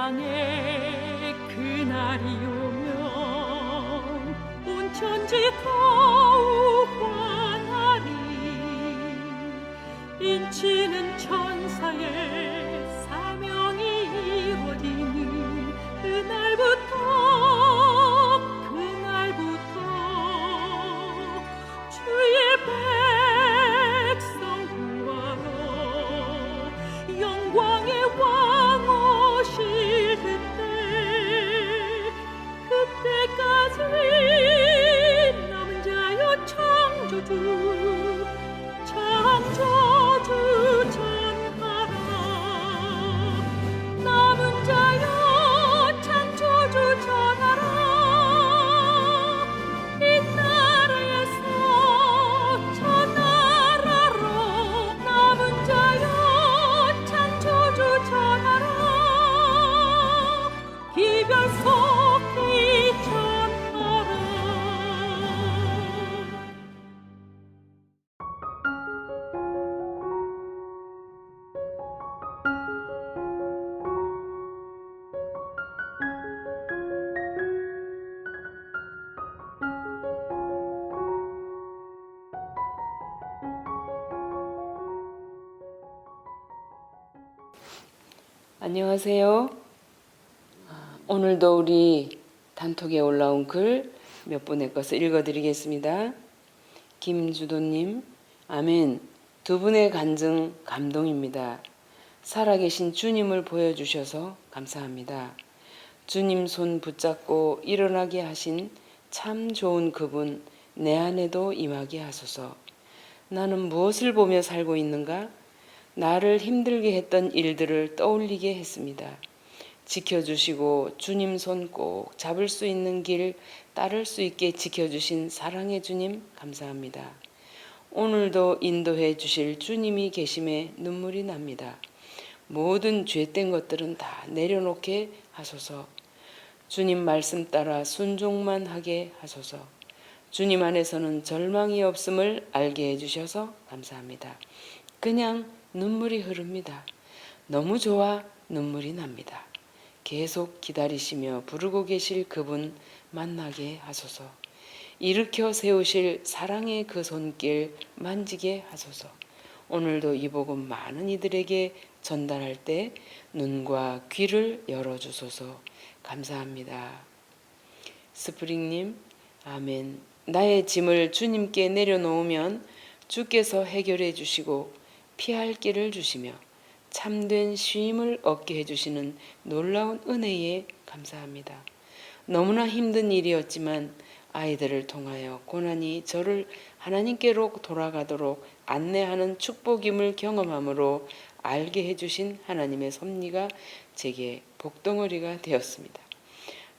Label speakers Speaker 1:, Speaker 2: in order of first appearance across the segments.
Speaker 1: 세상에 그날이 오면 온 천지 더욱 환하리. 인치는 천사의 사명이 이루어지는 그날부터 주의 백성 구하러 영광의 왕 오실 그때까지 남은 자여 창조주 전하라. 남은 자여 창조주 전하라. 이 나라에서 저 나라로 남은 자여 창조주 전하라. 이별 속히 전하라.
Speaker 2: 안녕하세요. 오늘도 우리 단톡에 올라온 글 몇 분의 것을 읽어드리겠습니다. 김주도님, 아멘. 두 분의 간증 감동입니다. 살아계신 주님을 보여주셔서 감사합니다. 주님 손 붙잡고 일어나게 하신 참 좋은 그분 내 안에도 임하게 하소서. 나는 무엇을 보며 살고 있는가? 나를 힘들게 했던 일들을 떠올리게 했습니다. 지켜주시고 주님 손 꼭 잡을 수 있는 길 따를 수 있게 지켜주신 사랑의 주님 감사합니다. 오늘도 인도해 주실 주님이 계심에 눈물이 납니다. 모든 죄된 것들은 다 내려놓게 하소서. 주님 말씀 따라 순종만 하게 하소서. 주님 안에서는 절망이 없음을 알게 해주셔서 감사합니다. 그냥 눈물이 흐릅니다. 너무 좋아 눈물이 납니다. 계속 기다리시며 부르고 계실 그분 만나게 하소서. 일으켜 세우실 사랑의 그 손길 만지게 하소서. 오늘도 이 복음 많은 이들에게 전달할 때 눈과 귀를 열어주소서. 감사합니다. 스프링님, 아멘. 나의 짐을 주님께 내려놓으면 주께서 해결해 주시고 피할 길을 주시며 참된 쉼을 얻게 해주시는 놀라운 은혜에 감사합니다. 너무나 힘든 일이었지만 아이들을 통하여 고난이 저를 하나님께로 돌아가도록 안내하는 축복임을 경험함으로 알게 해주신 하나님의 섭리가 제게 복덩어리가 되었습니다.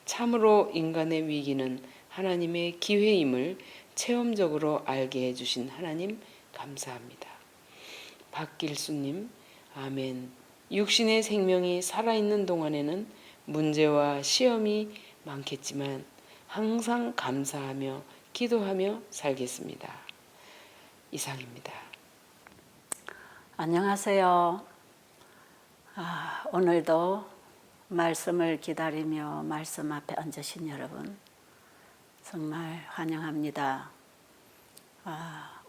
Speaker 2: 참으로 인간의 위기는 하나님의 기회임을 체험적으로 알게 해주신 하나님 감사합니다. 박길수님, 아멘. 육신의 생명이 살아있는 동안에는 문제와 시험이 많겠지만 항상 감사하며 기도하며 살겠습니다. 이상입니다.
Speaker 3: 안녕하세요. 오늘도 말씀을 기다리며 말씀 앞에 앉으신 여러분 정말 환영합니다.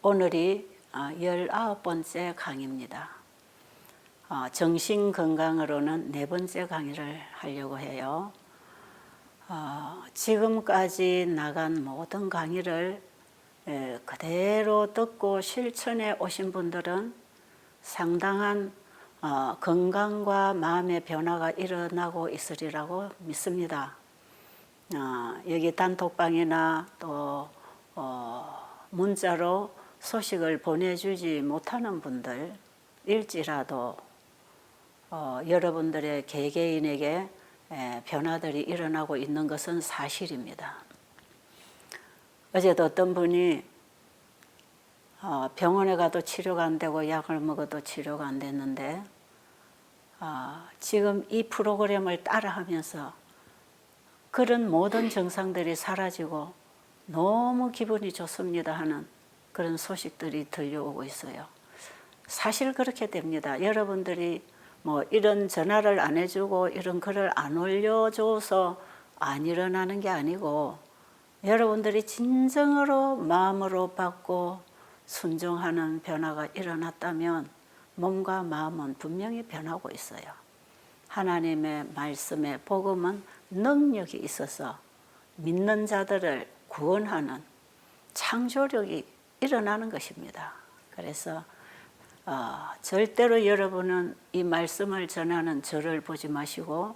Speaker 3: 오늘이 19번째 강의입니다. 정신건강으로는 4번째 강의를 하려고 해요. 지금까지 나간 모든 강의를 그대로 듣고 실천해 오신 분들은 상당한 건강과 마음의 변화가 일어나고 있으리라고 믿습니다. 여기 단톡방이나 또 문자로 소식을 보내주지 못하는 분들일지라도 여러분들의 개개인에게 변화들이 일어나고 있는 것은 사실입니다. 어제도 어떤 분이 병원에 가도 치료가 안 되고 약을 먹어도 치료가 안 됐는데 지금 이 프로그램을 따라하면서 그런 모든 증상들이 사라지고 너무 기분이 좋습니다 하는 그런 소식들이 들려오고 있어요. 사실 그렇게 됩니다. 여러분들이 뭐 이런 전화를 안 해주고 이런 글을 안 올려줘서 안 일어나는 게 아니고 여러분들이 진정으로 마음으로 받고 순종하는 변화가 일어났다면 몸과 마음은 분명히 변하고 있어요. 하나님의 말씀의 복음은 능력이 있어서 믿는 자들을 구원하는 창조력이 일어나는 것입니다. 그래서 절대로 여러분은 이 말씀을 전하는 저를 보지 마시고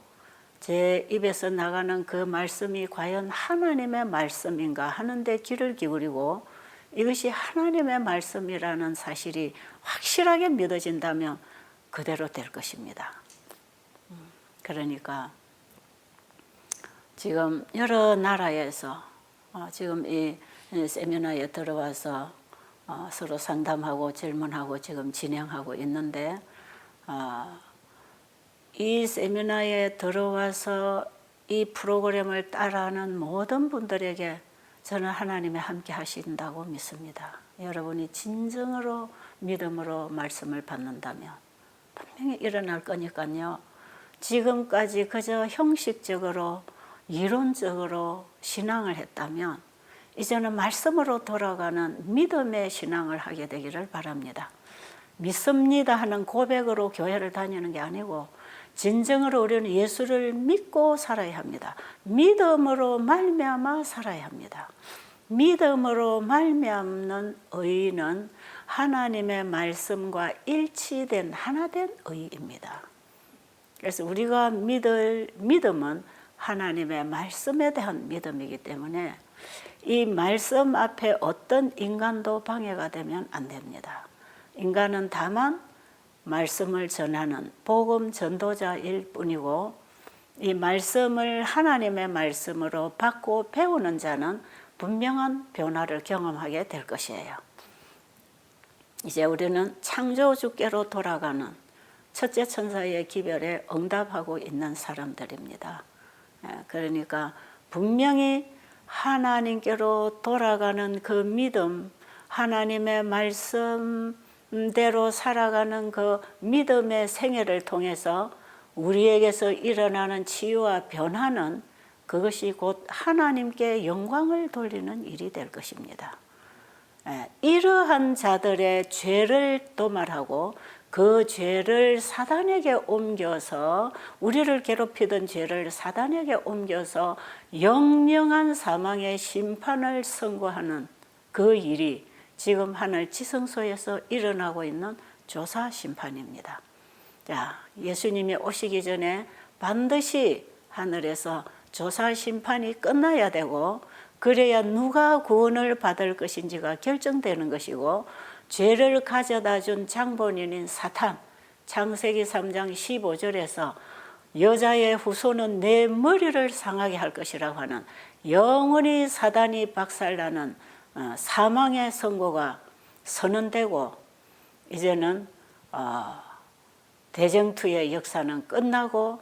Speaker 3: 제 입에서 나가는 그 말씀이 과연 하나님의 말씀인가 하는데 귀를 기울이고 이것이 하나님의 말씀이라는 사실이 확실하게 믿어진다면 그대로 될 것입니다. 그러니까 지금 여러 나라에서 지금 이 세미나에 들어와서 서로 상담하고 질문하고 지금 진행하고 있는데 이 세미나에 들어와서 이 프로그램을 따라하는 모든 분들에게 저는 하나님이 함께 하신다고 믿습니다. 여러분이 진정으로 믿음으로 말씀을 받는다면 분명히 일어날 거니까요. 지금까지 그저 형식적으로 이론적으로 신앙을 했다면 이제는 말씀으로 돌아가는 믿음의 신앙을 하게 되기를 바랍니다. 믿습니다 하는 고백으로 교회를 다니는 게 아니고 진정으로 우리는 예수를 믿고 살아야 합니다. 믿음으로 말미암아 살아야 합니다. 믿음으로 말미암는 의는 하나님의 말씀과 일치된 하나된 의입니다. 그래서 우리가 믿을 믿음은 하나님의 말씀에 대한 믿음이기 때문에 이 말씀 앞에 어떤 인간도 방해가 되면 안 됩니다. 인간은 다만 말씀을 전하는 복음 전도자일 뿐이고 이 말씀을 하나님의 말씀으로 받고 배우는 자는 분명한 변화를 경험하게 될 것이에요. 이제 우리는 창조주께로 돌아가는 첫째 천사의 기별에 응답하고 있는 사람들입니다. 그러니까 분명히 하나님께로 돌아가는 그 믿음, 하나님의 말씀대로 살아가는 그 믿음의 생애를 통해서 우리에게서 일어나는 치유와 변화는 그것이 곧 하나님께 영광을 돌리는 일이 될 것입니다. 이러한 자들의 죄를 도말하고 그 죄를 사단에게 옮겨서 우리를 괴롭히던 죄를 사단에게 옮겨서 영영한 사망의 심판을 선고하는 그 일이 지금 하늘 지성소에서 일어나고 있는 조사 심판입니다. 자, 예수님이 오시기 전에 반드시 하늘에서 조사 심판이 끝나야 되고 그래야 누가 구원을 받을 것인지가 결정되는 것이고 죄를 가져다 준 장본인인 사탄, 창세기 3장 15절에서 여자의 후손은 내 머리를 상하게 할 것이라고 하는 영원히 사단이 박살나는 사망의 선고가 선언되고 이제는 대쟁투의 역사는 끝나고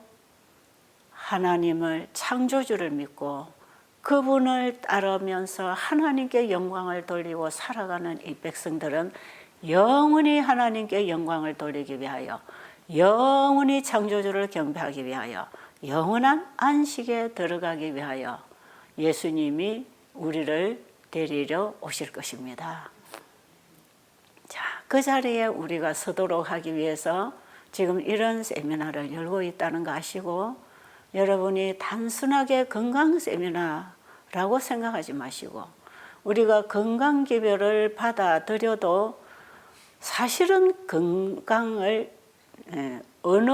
Speaker 3: 하나님을 창조주를 믿고 그분을 따르면서 하나님께 영광을 돌리고 살아가는 이 백성들은 영원히 하나님께 영광을 돌리기 위하여 영원히 창조주를 경배하기 위하여 영원한 안식에 들어가기 위하여 예수님이 우리를 데리러 오실 것입니다. 자, 그 자리에 우리가 서도록 하기 위해서 지금 이런 세미나를 열고 있다는 거 아시고 여러분이 단순하게 건강 세미나라고 생각하지 마시고 우리가 건강기별을 받아들여도 사실은 건강을 어느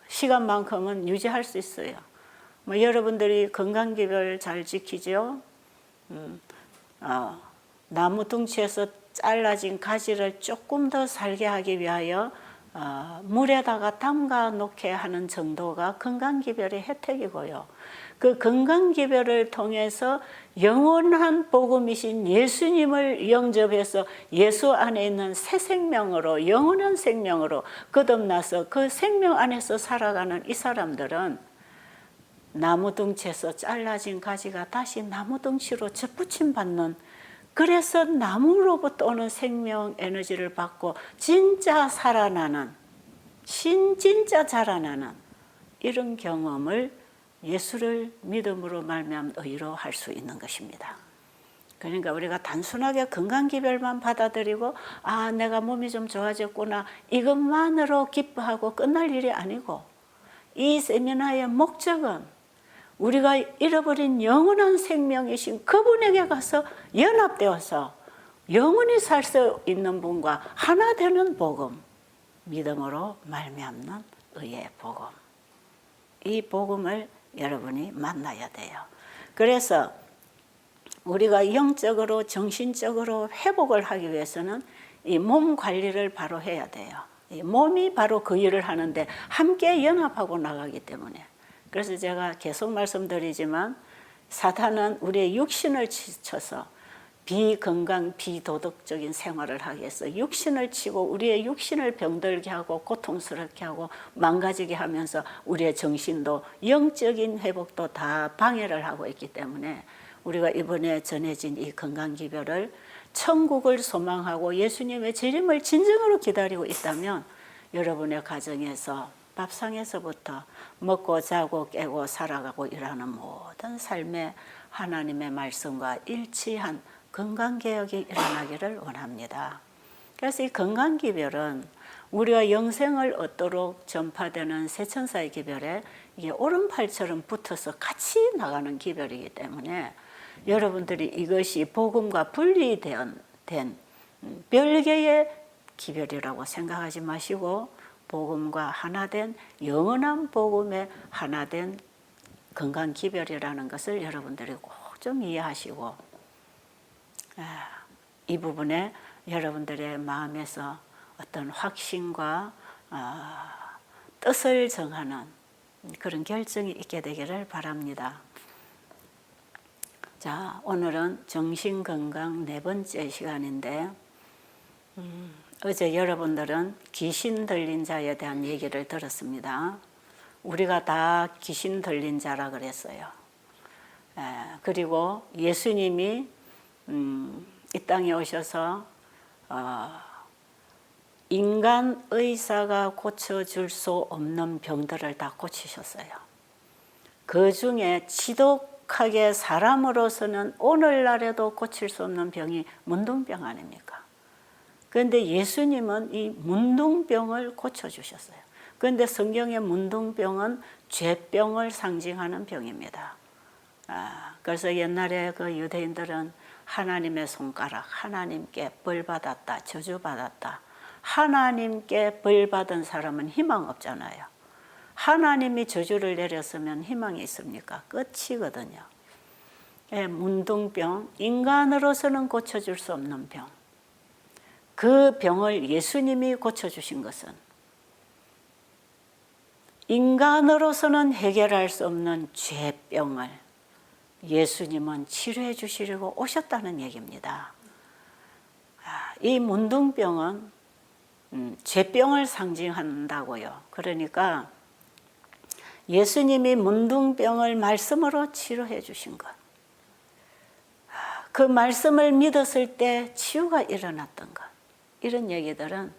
Speaker 3: 시간만큼은 유지할 수 있어요. 뭐 여러분들이 건강기별 잘 지키죠? 나무 둥치에서 잘라진 가지를 조금 더 살게 하기 위하여 물에다가 담가 놓게 하는 정도가 건강기별의 혜택이고요. 그 건강기별을 통해서 영원한 복음이신 예수님을 영접해서 예수 안에 있는 새 생명으로 영원한 생명으로 거듭나서 그 생명 안에서 살아가는 이 사람들은 나무덩치에서 잘라진 가지가 다시 나무덩치로 접붙임 받는 그래서 나무로부터 오는 생명 에너지를 받고 진짜 살아나는 진짜 자라나는 이런 경험을 예수를 믿음으로 말미암아 의로 할 수 있는 것입니다. 그러니까 우리가 단순하게 건강기별만 받아들이고 아 내가 몸이 좀 좋아졌구나 이것만으로 기뻐하고 끝날 일이 아니고 이 세미나의 목적은 우리가 잃어버린 영원한 생명이신 그분에게 가서 연합되어서 영원히 살 수 있는 분과 하나 되는 복음, 믿음으로 말미암는 의의 복음. 이 복음을 여러분이 만나야 돼요. 그래서 우리가 영적으로 정신적으로 회복을 하기 위해서는 이 몸 관리를 바로 해야 돼요. 이 몸이 바로 그 일을 하는데 함께 연합하고 나가기 때문에. 그래서 제가 계속 말씀드리지만 사탄은 우리의 육신을 치쳐서 비건강, 비도덕적인 생활을 하기 위해서 육신을 치고 우리의 육신을 병들게 하고 고통스럽게 하고 망가지게 하면서 우리의 정신도 영적인 회복도 다 방해를 하고 있기 때문에 우리가 이번에 전해진 이 건강기별을 천국을 소망하고 예수님의 재림을 진정으로 기다리고 있다면 여러분의 가정에서 밥상에서부터 먹고 자고 깨고 살아가고 일하는 모든 삶에 하나님의 말씀과 일치한 건강개혁이 일어나기를 원합니다. 그래서 이 건강기별은 우리가 영생을 얻도록 전파되는 세천사의 기별에 이게 오른팔처럼 붙어서 같이 나가는 기별이기 때문에 여러분들이 이것이 복음과 분리된 별개의 기별이라고 생각하지 마시고 복음과 하나된 영원한 복음에 하나된 건강기별이라는 것을 여러분들이 꼭 좀 이해하시고 이 부분에 여러분들의 마음에서 어떤 확신과 뜻을 정하는 그런 결정이 있게 되기를 바랍니다. 자, 오늘은 정신건강 4번째 시간인데 어제 여러분들은 귀신 들린 자에 대한 얘기를 들었습니다. 우리가 다 귀신 들린 자라 그랬어요. 그리고 예수님이 이 땅에 오셔서 인간 의사가 고쳐줄 수 없는 병들을 다 고치셨어요. 그 중에 지독하게 사람으로서는 오늘날에도 고칠 수 없는 병이 문둥병 아닙니까? 그런데 예수님은 이 문둥병을 고쳐주셨어요. 그런데 성경의 문둥병은 죄병을 상징하는 병입니다. 그래서 옛날에 그 유대인들은 하나님의 손가락, 하나님께 벌 받았다, 저주 받았다. 하나님께 벌 받은 사람은 희망 없잖아요. 하나님이 저주를 내렸으면 희망이 있습니까? 끝이거든요. 문둥병, 인간으로서는 고쳐줄 수 없는 병. 그 병을 예수님이 고쳐주신 것은 인간으로서는 해결할 수 없는 죄병을 예수님은 치료해 주시려고 오셨다는 얘기입니다. 이 문둥병은 죄병을 상징한다고요. 그러니까 예수님이 문둥병을 말씀으로 치료해 주신 것. 그 말씀을 믿었을 때 치유가 일어났던 것. 이런 얘기들은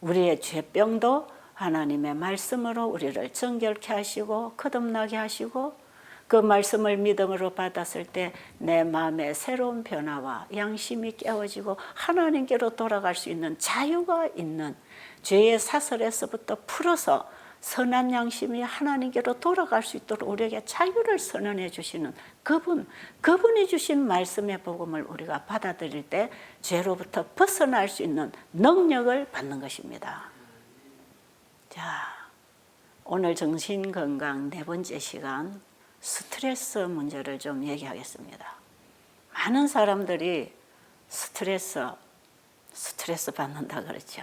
Speaker 3: 우리의 죄병도 하나님의 말씀으로 우리를 정결케 하시고 거듭나게 하시고 그 말씀을 믿음으로 받았을 때 내 마음에 새로운 변화와 양심이 깨어지고 하나님께로 돌아갈 수 있는 자유가 있는 죄의 사슬에서부터 풀어서 선한 양심이 하나님께로 돌아갈 수 있도록 우리에게 자유를 선언해 주시는 그분이 주신 말씀의 복음을 우리가 받아들일 때 죄로부터 벗어날 수 있는 능력을 받는 것입니다. 자, 오늘 정신건강 4번째 시간 스트레스 문제를 좀 얘기하겠습니다. 많은 사람들이 스트레스 받는다 그랬죠.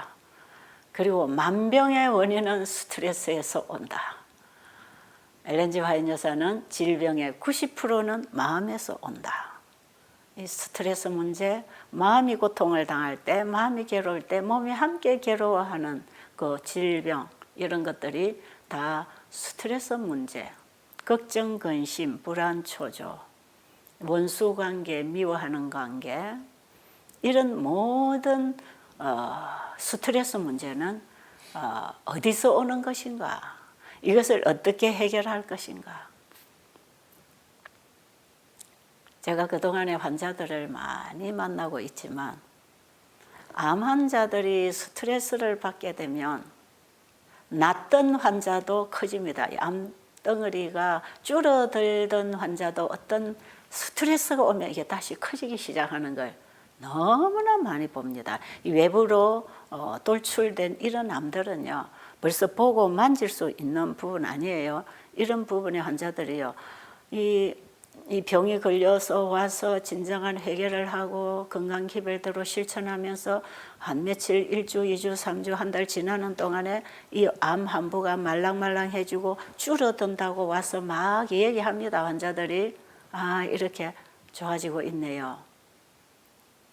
Speaker 3: 그리고 만병의 원인은 스트레스에서 온다. 엘렌 G 화이트 여사는 질병의 90%는 마음에서 온다. 이 스트레스 문제, 마음이 고통을 당할 때, 마음이 괴로울 때, 몸이 함께 괴로워하는 그 질병, 이런 것들이 다 스트레스 문제, 걱정, 근심, 불안, 초조, 원수 관계, 미워하는 관계, 이런 모든 스트레스 문제는 어디서 오는 것인가? 이것을 어떻게 해결할 것인가? 제가 그동안에 환자들을 많이 만나고 있지만 암 환자들이 스트레스를 받게 되면 낫던 환자도 커집니다. 암덩어리가 줄어들던 환자도 어떤 스트레스가 오면 이게 다시 커지기 시작하는 걸 너무나 많이 봅니다. 이 외부로 돌출된 이런 암들은요, 벌써 보고 만질 수 있는 부분 아니에요. 이런 부분의 환자들이요, 이 병이 걸려서 와서 진정한 해결을 하고 건강 기별대로 실천하면서 한 며칠, 1주, 2주, 3주, 한 달 지나는 동안에 이 암 함부가 말랑말랑해지고 줄어든다고 와서 막 얘기합니다. 환자들이. 아, 이렇게 좋아지고 있네요.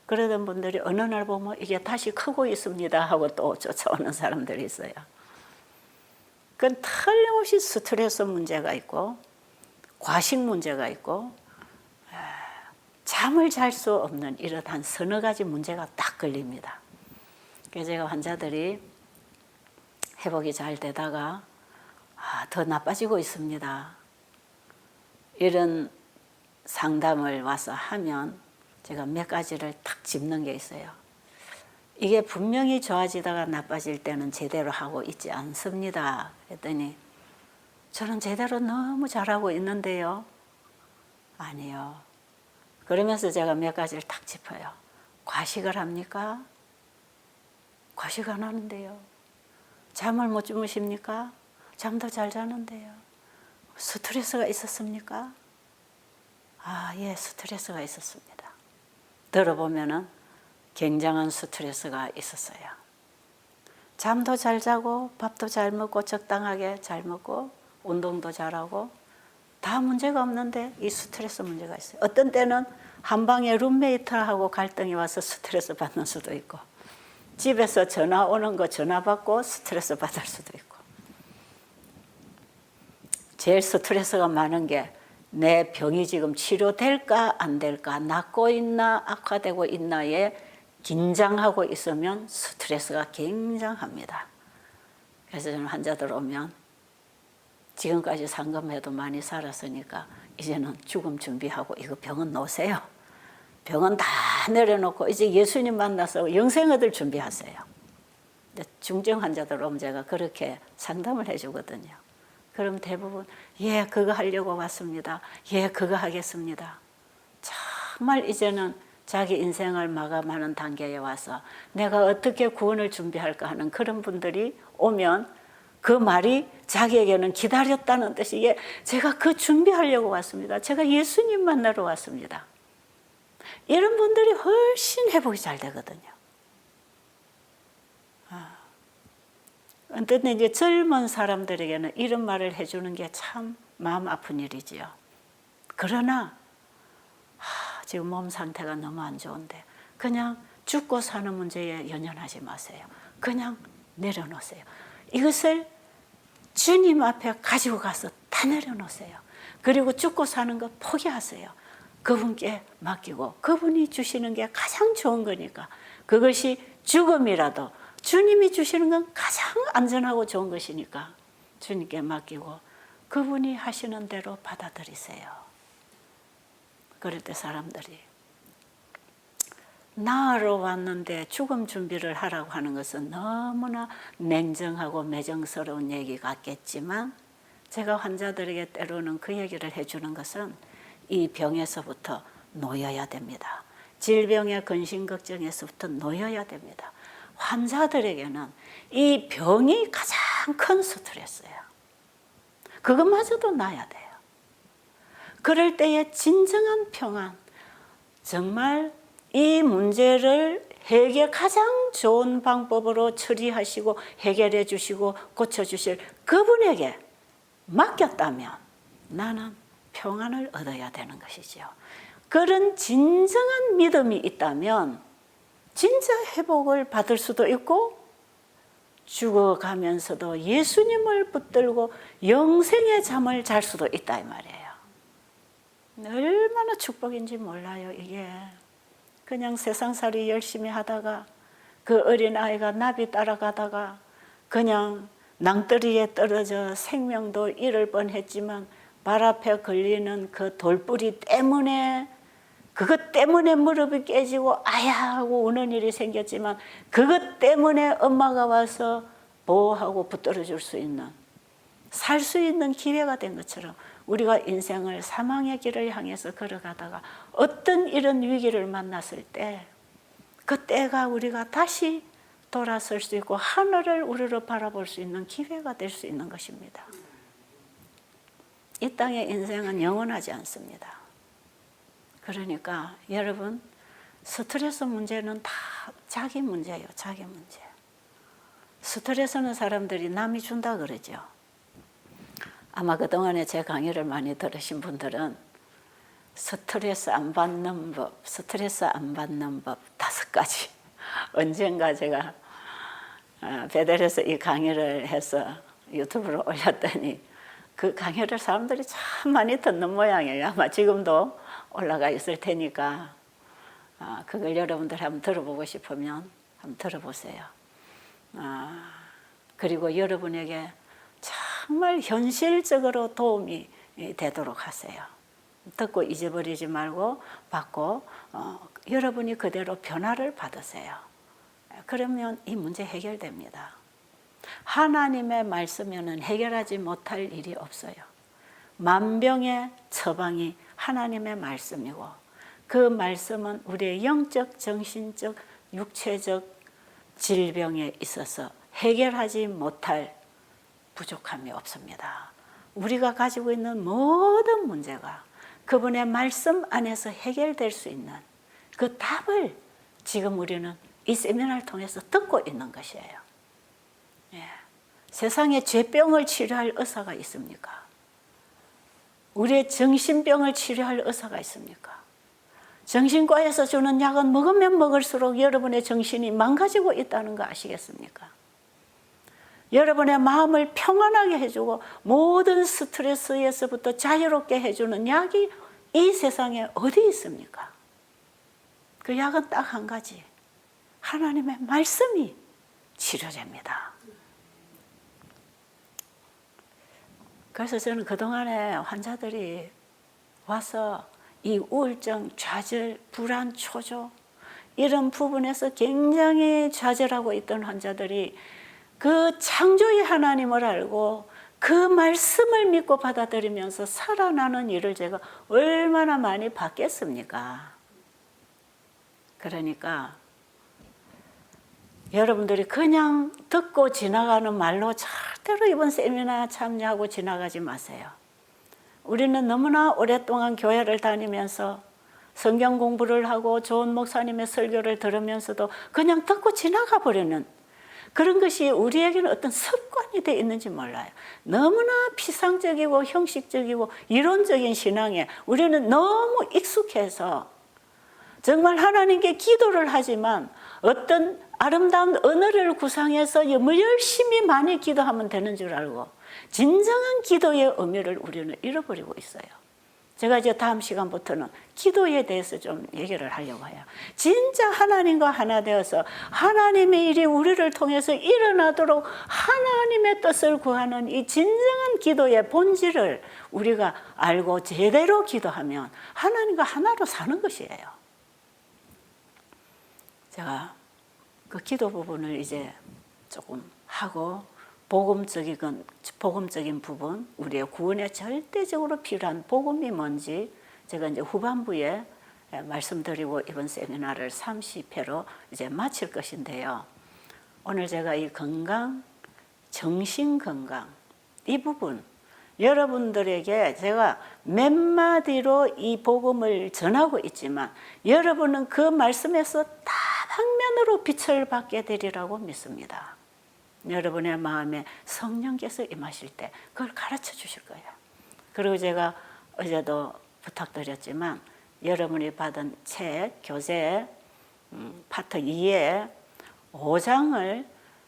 Speaker 3: 그러던 분들이 어느 날 보면 이게 다시 크고 있습니다 하고 또 쫓아오는 사람들이 있어요. 그건 틀림없이 스트레스 문제가 있고 과식 문제가 있고 잠을 잘 수 없는 이러한 서너 가지 문제가 딱 걸립니다. 그래서 제가 환자들이 회복이 잘 되다가 더 나빠지고 있습니다, 이런 상담을 와서 하면 제가 몇 가지를 탁 짚는 게 있어요. 이게 분명히 좋아지다가 나빠질 때는 제대로 하고 있지 않습니다. 그랬더니 저는 제대로 너무 잘하고 있는데요. 아니요. 그러면서 제가 몇 가지를 탁 짚어요. 과식을 합니까? 과식 안 하는데요. 잠을 못 주무십니까? 잠도 잘 자는데요. 스트레스가 있었습니까? 아, 예, 스트레스가 있었습니다. 들어보면은 굉장한 스트레스가 있었어요. 잠도 잘 자고 밥도 잘 먹고 적당하게 잘 먹고 운동도 잘하고 다 문제가 없는데 이 스트레스 문제가 있어요. 어떤 때는 한 방에 룸메이트하고 갈등이 와서 스트레스 받는 수도 있고, 집에서 전화 오는 거 전화 받고 스트레스 받을 수도 있고, 제일 스트레스가 많은 게 내 병이 지금 치료될까 안 될까, 낫고 있나 악화되고 있나에 긴장하고 있으면 스트레스가 굉장합니다. 그래서 저는 환자들 오면 지금까지 상금해도 많이 살았으니까 이제는 죽음 준비하고 이거 병은 놓으세요. 병은 다 내려놓고 이제 예수님 만나서 영생 얻을 준비하세요. 중증 환자들 오면 제가 그렇게 상담을 해주거든요. 그럼 대부분 예, 그거 하려고 왔습니다. 예, 그거 하겠습니다. 정말 이제는 자기 인생을 마감하는 단계에 와서 내가 어떻게 구원을 준비할까 하는 그런 분들이 오면 그 말이 자기에게는 기다렸다는 뜻이, 예, 제가 그 준비하려고 왔습니다. 제가 예수님 만나러 왔습니다. 이런 분들이 훨씬 회복이 잘 되거든요. 어쨌든 이제 젊은 사람들에게는 이런 말을 해주는 게 참 마음 아픈 일이지요. 그러나 지금 몸 상태가 너무 안 좋은데 그냥 죽고 사는 문제에 연연하지 마세요. 그냥 내려놓으세요. 이것을 주님 앞에 가지고 가서 다 내려놓으세요. 그리고 죽고 사는 거 포기하세요. 그분께 맡기고 그분이 주시는 게 가장 좋은 거니까, 그것이 죽음이라도 주님이 주시는 건 가장 안전하고 좋은 것이니까 주님께 맡기고 그분이 하시는 대로 받아들이세요. 그럴 때 사람들이 나으러 왔는데 죽음 준비를 하라고 하는 것은 너무나 냉정하고 매정스러운 얘기 같겠지만, 제가 환자들에게 때로는 그 얘기를 해주는 것은 이 병에서부터 놓여야 됩니다. 질병의 근심 걱정에서부터 놓여야 됩니다. 환자들에게는 이 병이 가장 큰 스트레스예요. 그것마저도 놔야 돼요. 그럴 때의 진정한 평안, 정말 이 문제를 가장 좋은 방법으로 처리하시고 해결해 주시고 고쳐주실 그분에게 맡겼다면 나는 평안을 얻어야 되는 것이죠. 그런 진정한 믿음이 있다면 진짜 회복을 받을 수도 있고 죽어가면서도 예수님을 붙들고 영생의 잠을 잘 수도 있다 이 말이에요. 얼마나 축복인지 몰라요. 이게 그냥 세상살이 열심히 하다가 그 어린아이가 나비 따라가다가 그냥 낭떠러리에 떨어져 생명도 잃을 뻔했지만 발 앞에 걸리는 그 돌뿌리 때문에, 그것 때문에 무릎이 깨지고 아야 하고 우는 일이 생겼지만 그것 때문에 엄마가 와서 보호하고 붙들어 줄 수 있는, 살 수 있는 기회가 된 것처럼 우리가 인생을 사망의 길을 향해서 걸어가다가 어떤 이런 위기를 만났을 때 그때가 우리가 다시 돌아설 수 있고 하늘을 우리로 바라볼 수 있는 기회가 될 수 있는 것입니다. 이 땅의 인생은 영원하지 않습니다. 그러니까 여러분, 스트레스 문제는 다 자기 문제예요. 자기 문제. 스트레스는 사람들이 남이 준다 그러죠. 아마 그동안에 제 강의를 많이 들으신 분들은 스트레스 안 받는 법, 스트레스 안 받는 법 5가지. 언젠가 제가 베델에서 이 강의를 해서 유튜브로 올렸더니 그 강의를 사람들이 참 많이 듣는 모양이에요. 아마 지금도 올라가 있을 테니까 그걸 여러분들 한번 들어보고 싶으면 한번 들어보세요. 그리고 여러분에게 정말 현실적으로 도움이 되도록 하세요. 듣고 잊어버리지 말고 받고 여러분이 그대로 변화를 받으세요. 그러면 이 문제 해결됩니다. 하나님의 말씀에는 해결하지 못할 일이 없어요. 만병의 처방이 하나님의 말씀이고 그 말씀은 우리의 영적, 정신적, 육체적 질병에 있어서 해결하지 못할 부족함이 없습니다. 우리가 가지고 있는 모든 문제가 그분의 말씀 안에서 해결될 수 있는 그 답을 지금 우리는 이 세미나를 통해서 듣고 있는 것이에요. 예. 세상에 죄병을 치료할 의사가 있습니까? 우리의 정신병을 치료할 의사가 있습니까? 정신과에서 주는 약은 먹으면 먹을수록 여러분의 정신이 망가지고 있다는 거 아시겠습니까? 여러분의 마음을 평안하게 해주고 모든 스트레스에서부터 자유롭게 해주는 약이 이 세상에 어디 있습니까? 그 약은 딱 한 가지. 하나님의 말씀이 치료제입니다. 그래서 저는 그동안에 환자들이 와서 이 우울증, 좌절, 불안, 초조 이런 부분에서 굉장히 좌절하고 있던 환자들이 그 창조의 하나님을 알고 그 말씀을 믿고 받아들이면서 살아나는 일을 제가 얼마나 많이 봤겠습니까? 그러니까 여러분들이 그냥 듣고 지나가는 말로 절대로 이번 세미나 참여하고 지나가지 마세요. 우리는 너무나 오랫동안 교회를 다니면서 성경 공부를 하고 좋은 목사님의 설교를 들으면서도 그냥 듣고 지나가 버리는 그런 것이 우리에게는 어떤 습관이 되어 있는지 몰라요. 너무나 피상적이고 형식적이고 이론적인 신앙에 우리는 너무 익숙해서 정말 하나님께 기도를 하지만 어떤 아름다운 언어를 구상해서 열심히 많이 기도하면 되는 줄 알고 진정한 기도의 의미를 우리는 잃어버리고 있어요. 제가 이제 다음 시간부터는 기도에 대해서 좀 얘기를 하려고 해요. 진짜 하나님과 하나 되어서 하나님의 일이 우리를 통해서 일어나도록 하나님의 뜻을 구하는 이 진정한 기도의 본질을 우리가 알고 제대로 기도하면 하나님과 하나로 사는 것이에요. 제가 그 기도 부분을 이제 조금 하고 복음적인 부분, 우리의 구원에 절대적으로 필요한 복음이 뭔지 제가 이제 후반부에 말씀드리고 이번 세미나를 30회로 이제 마칠 것인데요. 오늘 제가 이 건강, 정신 건강 이 부분 여러분들에게 제가 몇 마디로 이 복음을 전하고 있지만 여러분은 그 말씀에서 다방면으로 빛을 받게 되리라고 믿습니다. 여러분의 마음에 성령께서 임하실 때 그걸 가르쳐 주실 거예요. 그리고 제가 어제도 부탁드렸지만 여러분이 받은 책, 교재 파트 2의 5장을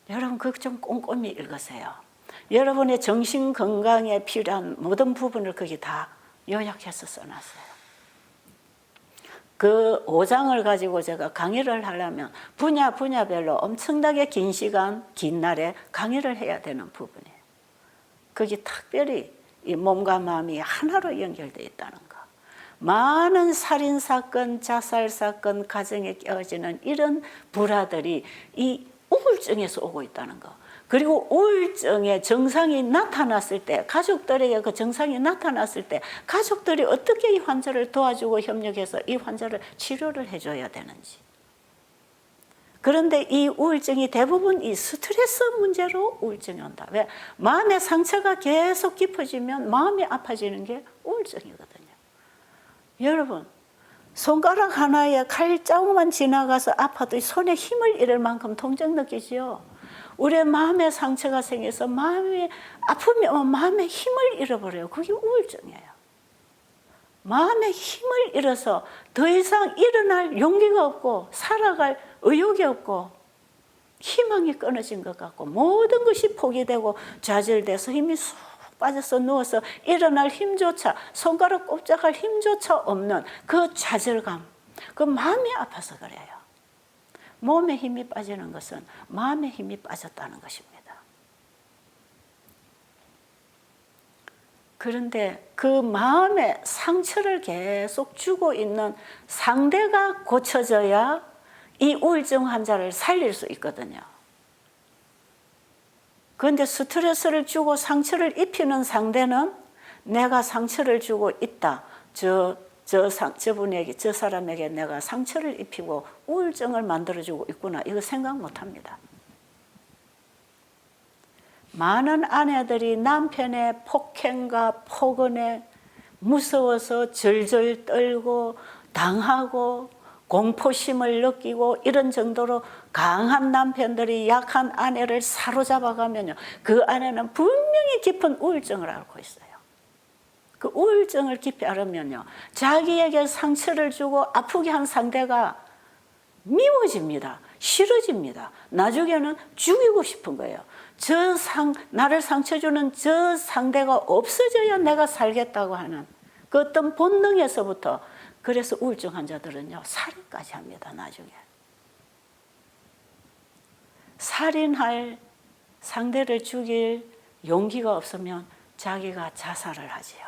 Speaker 3: 여러분 그거 좀 꼼꼼히 읽으세요. 여러분의 정신 건강에 필요한 모든 부분을 거기 다 요약해서 써놨어요. 그 5장을 가지고 제가 강의를 하려면 분야별로 엄청나게 긴 시간, 긴 날에 강의를 해야 되는 부분이에요. 그게 특별히 이 몸과 마음이 하나로 연결되어 있다는 거. 많은 살인사건, 자살사건, 가정에 깨어지는 이런 불화들이 이 우울증에서 오고 있다는 거. 그리고 우울증의 증상이 나타났을 때, 가족들에게 그 증상이 나타났을 때 가족들이 어떻게 이 환자를 도와주고 협력해서 이 환자를 치료를 해줘야 되는지. 그런데 이 우울증이 대부분 이 스트레스 문제로 우울증이 온다. 왜? 마음의 상처가 계속 깊어지면 마음이 아파지는 게 우울증이거든요. 여러분, 손가락 하나에 칼자루만 지나가서 아파도 손에 힘을 잃을 만큼 통증 느끼지요. 우리의 마음의 상처가 생겨서 마음이 아프면 마음의 힘을 잃어버려요. 그게 우울증이에요. 마음의 힘을 잃어서 더 이상 일어날 용기가 없고 살아갈 의욕이 없고 희망이 끊어진 것 같고 모든 것이 포기되고 좌절돼서 힘이 쑥 빠져서 누워서 일어날 힘조차, 손가락 꼼짝할 힘조차 없는 그 좌절감, 그 마음이 아파서 그래요. 몸에 힘이 빠지는 것은 마음에 힘이 빠졌다는 것입니다. 그런데 그 마음의 상처를 계속 주고 있는 상대가 고쳐져야 이 우울증 환자를 살릴 수 있거든요. 그런데 스트레스를 주고 상처를 입히는 상대는 내가 상처를 주고 있다. 저분에게, 저 사람에게 내가 상처를 입히고 우울증을 만들어주고 있구나. 이거 생각 못 합니다. 많은 아내들이 남편의 폭행과 폭언에 무서워서 절절 떨고 당하고 공포심을 느끼고 이런 정도로 강한 남편들이 약한 아내를 사로잡아가면요, 그 아내는 분명히 깊은 우울증을 앓고 있어요. 그 우울증을 깊이 앓으면요, 자기에게 상처를 주고 아프게 한 상대가 미워집니다. 싫어집니다. 나중에는 죽이고 싶은 거예요. 나를 상처 주는 저 상대가 없어져야 내가 살겠다고 하는 그 어떤 본능에서부터. 그래서 우울증 환자들은요, 살인까지 합니다. 나중에 살인할 상대를 죽일 용기가 없으면 자기가 자살을 하지요.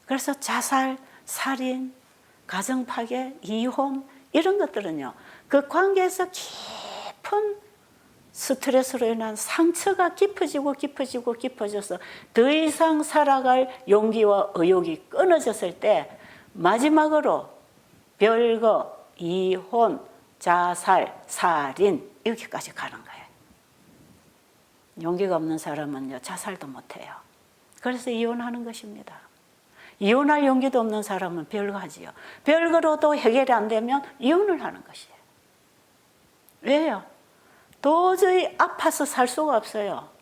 Speaker 3: 그래서 자살, 살인, 가정파괴, 이혼 이런 것들은요, 그 관계에서 깊은 스트레스로 인한 상처가 깊어져서 더 이상 살아갈 용기와 의욕이 끊어졌을 때 마지막으로 별거, 이혼, 자살, 살인 이렇게까지 가는 거예요. 용기가 없는 사람은요, 자살도 못해요. 그래서 이혼하는 것입니다. 이혼할 용기도 없는 사람은 별거 하지요. 별거로도 해결이 안 되면 이혼을 하는 것이에요. 왜요? 도저히 아파서 살 수가 없어요.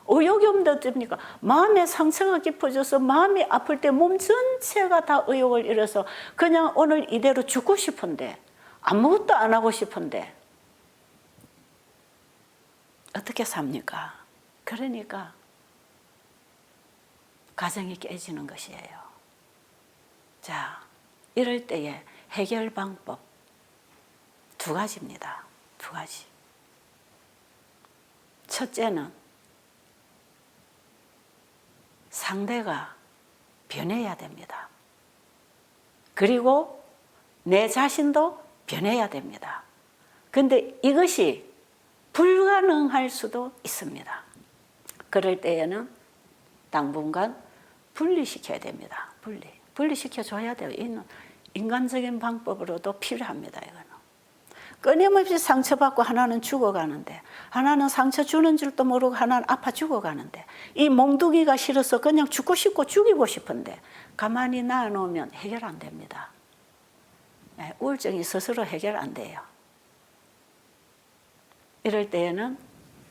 Speaker 3: 의욕이 없는데 어떻습니까? 마음의 상처가 깊어져서 마음이 아플 때 몸 전체가 다 의욕을 잃어서 그냥 오늘 이대로 죽고 싶은데, 아무것도 안 하고 싶은데 어떻게 삽니까? 그러니까 가정이 깨지는 것이에요. 자, 이럴 때에 해결 방법 두 가지입니다. 두 가지. 첫째는 상대가 변해야 됩니다. 그리고 내 자신도 변해야 됩니다. 그런데 이것이 불가능할 수도 있습니다. 그럴 때에는 당분간 분리시켜야 됩니다. 분리시켜 줘야 돼요. 이는 인간적인 방법으로도 필요합니다. 이거는. 끊임없이 상처받고 하나는 죽어가는데, 하나는 상처 주는 줄도 모르고 하나는 아파 죽어가는데, 이 몽둥이가 싫어서 그냥 죽고 싶고 죽이고 싶은데 가만히 놔놓으면 해결 안 됩니다. 우울증이 스스로 해결 안 돼요. 이럴 때에는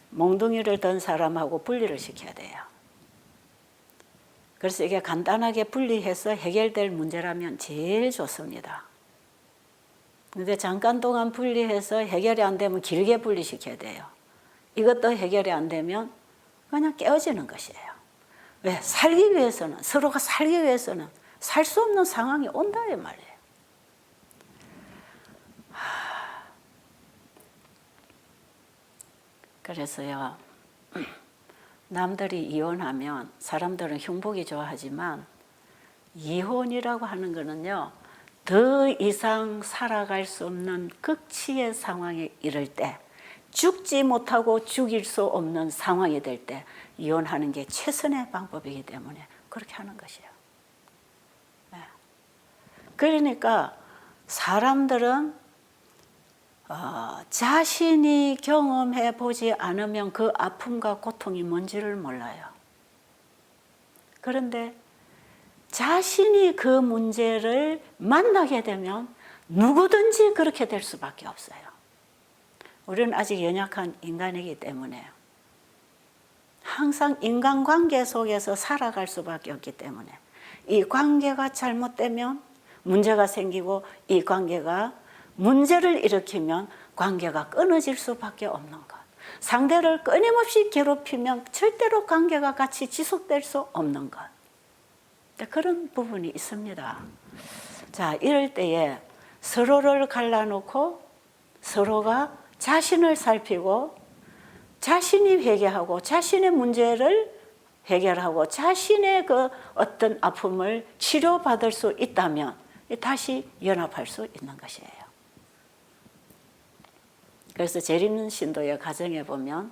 Speaker 3: 몽둥이를 든 사람하고 분리를 시켜야 돼요. 그래서 이게 간단하게 분리해서 해결될 문제라면 제일 좋습니다. 근데 잠깐 동안 분리해서 해결이 안 되면 길게 분리시켜야 돼요. 이것도 해결이 안 되면 그냥 깨어지는 것이에요. 왜? 살기 위해서는, 서로가 살기 위해서는 살 수 없는 상황이 온다 이 말이에요. 그래서요, 남들이 이혼하면 사람들은 흉보기 좋아하지만 이혼이라고 하는 거는요, 더 이상 살아갈 수 없는 극치의 상황에 이를 때, 죽지 못하고 죽일 수 없는 상황이 될 때 이혼하는 게 최선의 방법이기 때문에 그렇게 하는 것이에요. 그러니까 사람들은 자신이 경험해 보지 않으면 그 아픔과 고통이 뭔지를 몰라요. 그런데 자신이 그 문제를 만나게 되면 누구든지 그렇게 될 수밖에 없어요. 우리는 아직 연약한 인간이기 때문에 항상 인간관계 속에서 살아갈 수밖에 없기 때문에 이 관계가 잘못되면 문제가 생기고 이 관계가 문제를 일으키면 관계가 끊어질 수밖에 없는 것. 상대를 끊임없이 괴롭히면 절대로 관계가 같이 지속될 수 없는 것. 그런 부분이 있습니다. 자, 이럴 때에 서로를 갈라놓고 서로가 자신을 살피고 자신이 회개하고 자신의 문제를 해결하고 자신의 그 어떤 아픔을 치료받을 수 있다면 다시 연합할 수 있는 것이에요. 그래서 재림는 신도의 가정에 보면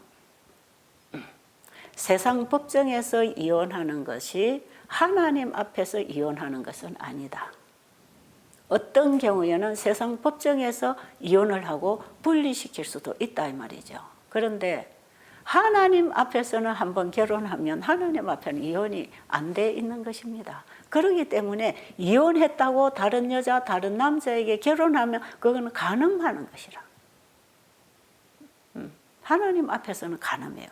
Speaker 3: 세상 법정에서 이혼하는 것이 하나님 앞에서 이혼하는 것은 아니다. 어떤 경우에는 세상 법정에서 이혼을 하고 분리시킬 수도 있다 이 말이죠. 그런데 하나님 앞에서는 한번 결혼하면 하나님 앞에는 이혼이 안 돼 있는 것입니다. 그렇기 때문에 이혼했다고 다른 여자, 다른 남자에게 결혼하면 그거는 간음하는 것이라. 하나님 앞에서는 간음이에요.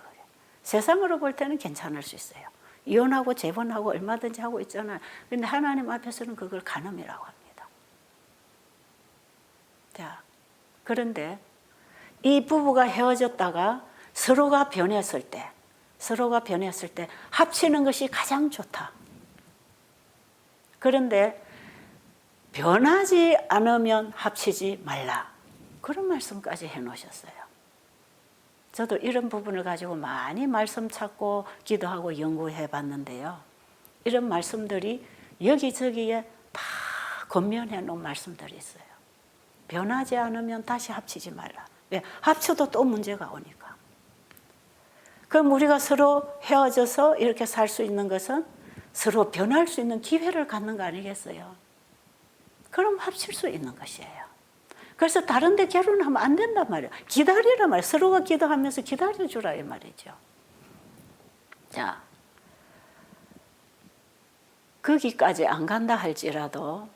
Speaker 3: 세상으로 볼 때는 괜찮을 수 있어요. 이혼하고 재혼하고 얼마든지 하고 있잖아요. 그런데 하나님 앞에서는 그걸 간음이라고 합니다. 자, 그런데 이 부부가 헤어졌다가 서로가 변했을 때 합치는 것이 가장 좋다. 그런데 변하지 않으면 합치지 말라. 그런 말씀까지 해놓으셨어요. 저도 이런 부분을 가지고 많이 말씀 찾고 기도하고 연구해 봤는데요. 이런 말씀들이 여기저기에 다 건면해 놓은 말씀들이 있어요. 변하지 않으면 다시 합치지 말라. 왜? 합쳐도 또 문제가 오니까. 그럼 우리가 서로 헤어져서 이렇게 살 수 있는 것은 서로 변할 수 있는 기회를 갖는 거 아니겠어요? 그럼 합칠 수 있는 것이에요. 그래서 다른 데 결혼하면 안 된단 말이에요. 기다리란 말이에요. 서로가 기도하면서 기다려주라 이 말이죠. 자, 거기까지 안 간다 할지라도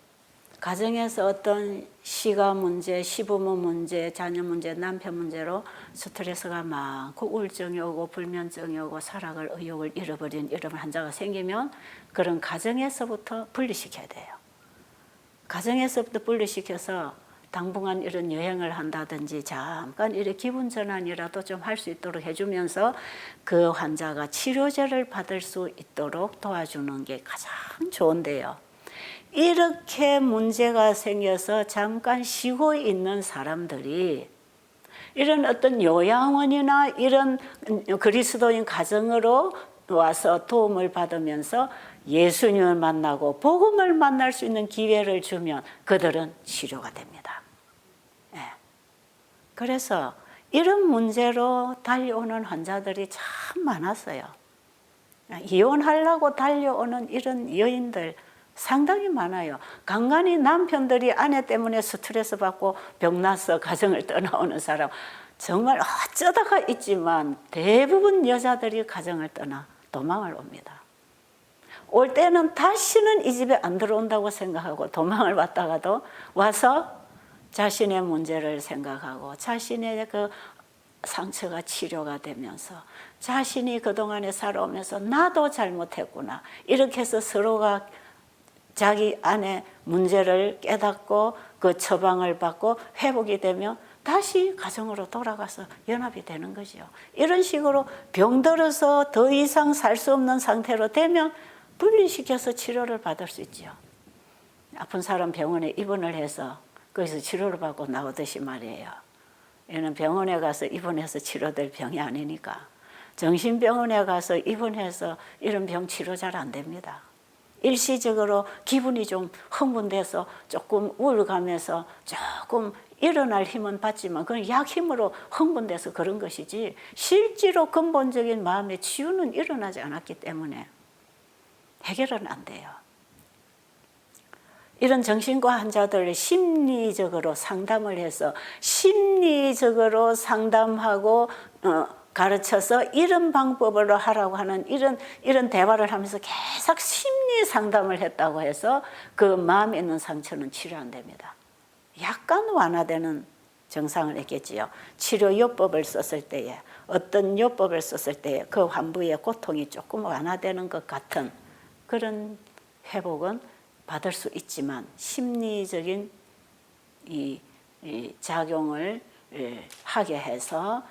Speaker 3: 가정에서 어떤 시가 문제, 시부모 문제, 자녀 문제, 남편 문제로 스트레스가 많고 우울증이 오고 불면증이 오고 살아갈 의욕을 잃어버린 이런 환자가 생기면 그런 가정에서부터 분리시켜야 돼요. 가정에서부터 분리시켜서 당분간 이런 여행을 한다든지 잠깐 이렇게 기분 전환이라도 좀 할 수 있도록 해주면서 그 환자가 치료제를 받을 수 있도록 도와주는 게 가장 좋은데요. 이렇게 문제가 생겨서 잠깐 쉬고 있는 사람들이 이런 어떤 요양원이나 이런 그리스도인 가정으로 와서 도움을 받으면서 예수님을 만나고 복음을 만날 수 있는 기회를 주면 그들은 치료가 됩니다. 그래서 이런 문제로 달려오는 환자들이 참 많았어요. 이혼하려고 달려오는 이런 여인들 상당히 많아요. 간간히 남편들이 아내 때문에 스트레스 받고 병나서 가정을 떠나오는 사람 정말 어쩌다가 있지만 대부분 여자들이 가정을 떠나 도망을 옵니다. 올 때는 다시는 이 집에 안 들어온다고 생각하고 도망을 왔다가도 와서 자신의 문제를 생각하고 자신의 그 상처가 치료가 되면서 자신이 그동안에 살아오면서 나도 잘못했구나 이렇게 해서 서로가 자기 안에 문제를 깨닫고 그 처방을 받고 회복이 되면 다시 가정으로 돌아가서 연합이 되는 거죠. 이런 식으로 병들어서 더 이상 살 수 없는 상태로 되면 분리시켜서 치료를 받을 수 있죠. 아픈 사람 병원에 입원을 해서 거기서 치료를 받고 나오듯이 말이에요. 얘는 병원에 가서 입원해서 치료될 병이 아니니까. 정신병원에 가서 입원해서 이런 병 치료 잘 안 됩니다. 일시적으로 기분이 좀 흥분돼서 조금 우울감에서 조금 일어날 힘은 받지만 그건 약 힘으로 흥분돼서 그런 것이지 실제로 근본적인 마음의 치유는 일어나지 않았기 때문에 해결은 안 돼요. 이런 정신과 환자들을 심리적으로 상담을 해서 심리적으로 상담하고 가르쳐서 이런 방법으로 하라고 하는 이런 대화를 하면서 계속 심리 상담을 했다고 해서 그 마음에 있는 상처는 치료 안 됩니다. 약간 완화되는 증상을 했겠지요. 치료요법을 썼을 때에 어떤 요법을 썼을 때에 그 환부의 고통이 조금 완화되는 것 같은 그런 회복은 받을 수 있지만 심리적인 이 작용을 하게 해서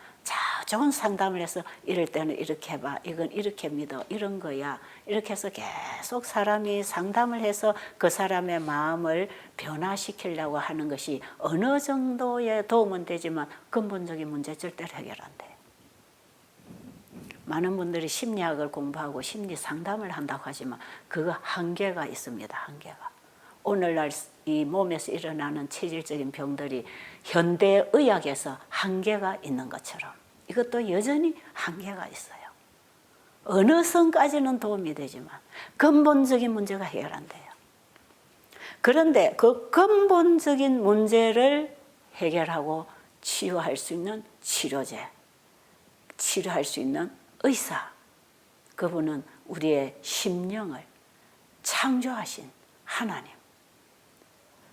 Speaker 3: 좋은 상담을 해서 이럴 때는 이렇게 해봐, 이건 이렇게 믿어, 이런 거야. 이렇게 해서 계속 사람이 상담을 해서 그 사람의 마음을 변화시키려고 하는 것이 어느 정도의 도움은 되지만 근본적인 문제 절대로 해결 안 돼. 많은 분들이 심리학을 공부하고 심리 상담을 한다고 하지만 그거 한계가 있습니다. 한계가. 오늘날 이 몸에서 일어나는 체질적인 병들이 현대의학에서 한계가 있는 것처럼 이것도 여전히 한계가 있어요. 어느 선까지는 도움이 되지만 근본적인 문제가 해결 안 돼요. 그런데 그 근본적인 문제를 해결하고 치유할 수 있는 치료제, 치료할 수 있는 의사, 그분은 우리의 심령을 창조하신 하나님.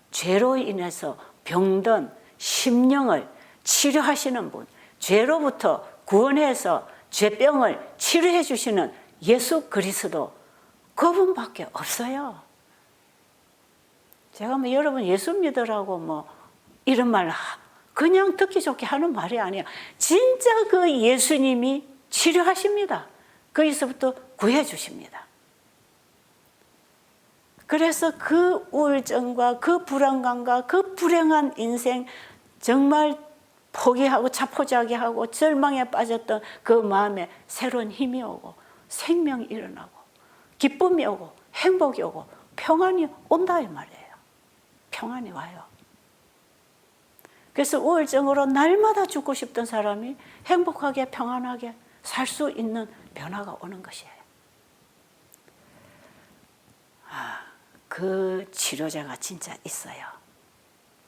Speaker 3: 죄로 인해서 병든 심령을 치료하시는 분, 죄로부터 구원해서 죄병을 치료해 주시는 예수 그리스도, 그분밖에 없어요. 제가 뭐 여러분 예수 믿으라고 뭐 이런 말 그냥 듣기 좋게 하는 말이 아니에요. 진짜 그 예수님이 치료하십니다. 거기서부터 구해 주십니다. 그래서 그 우울증과 그 불안감과 그 불행한 인생, 정말 포기하고 자포자기하고 절망에 빠졌던 그 마음에 새로운 힘이 오고 생명이 일어나고 기쁨이 오고 행복이 오고 평안이 온다 이 말이에요. 평안이 와요. 그래서 우울증으로 날마다 죽고 싶던 사람이 행복하게 평안하게 살 수 있는 변화가 오는 것이에요. 그 치료제가 진짜 있어요.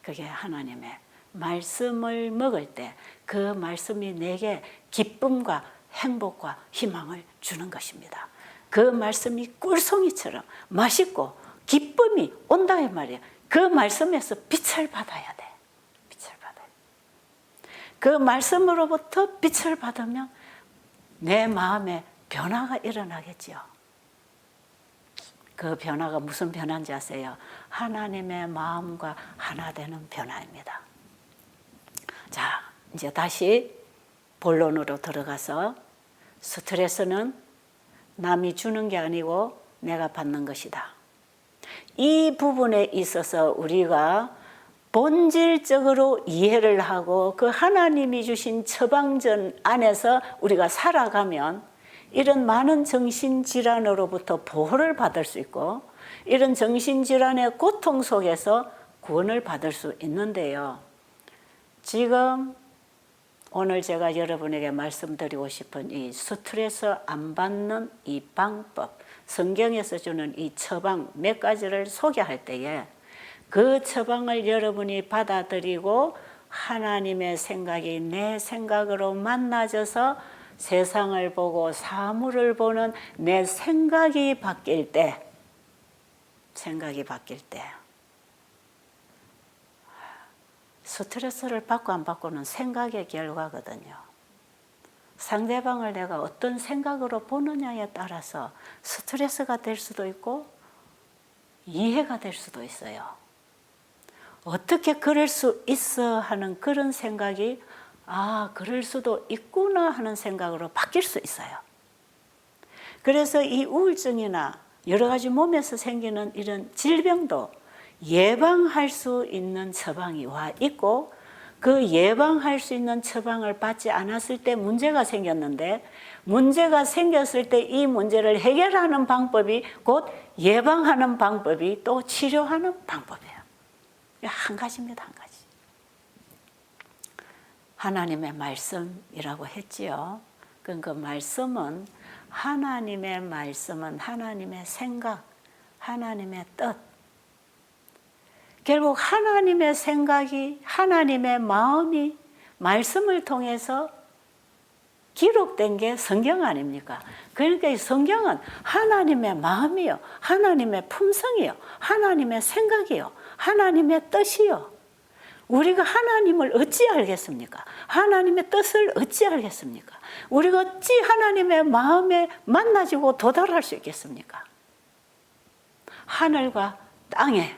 Speaker 3: 그게 하나님의 말씀을 먹을 때 그 말씀이 내게 기쁨과 행복과 희망을 주는 것입니다. 그 말씀이 꿀송이처럼 맛있고 기쁨이 온다 이 말이에요. 그 말씀에서 빛을 받아야 돼. 빛을 받아야 돼. 그 말씀으로부터 빛을 받으면 내 마음에 변화가 일어나겠지요. 그 변화가 무슨 변화인지 아세요? 하나님의 마음과 하나 되는 변화입니다. 자, 이제 다시 본론으로 들어가서 스트레스는 남이 주는 게 아니고 내가 받는 것이다. 이 부분에 있어서 우리가 본질적으로 이해를 하고 그 하나님이 주신 처방전 안에서 우리가 살아가면 이런 많은 정신질환으로부터 보호를 받을 수 있고 이런 정신질환의 고통 속에서 구원을 받을 수 있는데요. 지금 오늘 제가 여러분에게 말씀드리고 싶은 이 스트레스 안 받는 이 방법, 성경에서 주는 이 처방 몇 가지를 소개할 때에 그 처방을 여러분이 받아들이고 하나님의 생각이 내 생각으로 만나져서 세상을 보고 사물을 보는 내 생각이 바뀔 때, 스트레스를 받고 안 받고는 생각의 결과거든요. 상대방을 내가 어떤 생각으로 보느냐에 따라서 스트레스가 될 수도 있고 이해가 될 수도 있어요. 어떻게 그럴 수 있어 하는 그런 생각이 그럴 수도 있구나 하는 생각으로 바뀔 수 있어요. 그래서 이 우울증이나 여러 가지 몸에서 생기는 이런 질병도 예방할 수 있는 처방이 와 있고 그 예방할 수 있는 처방을 받지 않았을 때 문제가 생겼는데, 문제가 생겼을 때 이 문제를 해결하는 방법이 곧 예방하는 방법이 또 치료하는 방법이에요. 한 가지입니다, 한 가지. 하나님의 말씀이라고 했지요. 그 말씀은, 하나님의 말씀은 하나님의 생각, 하나님의 뜻. 결국 하나님의 생각이, 하나님의 마음이 말씀을 통해서 기록된 게 성경 아닙니까? 그러니까 이 성경은 하나님의 마음이요, 하나님의 품성이요, 하나님의 생각이요, 하나님의 뜻이요. 우리가 하나님을 어찌 알겠습니까? 하나님의 뜻을 어찌 알겠습니까? 우리가 어찌 하나님의 마음에 만나지고 도달할 수 있겠습니까? 하늘과 땅에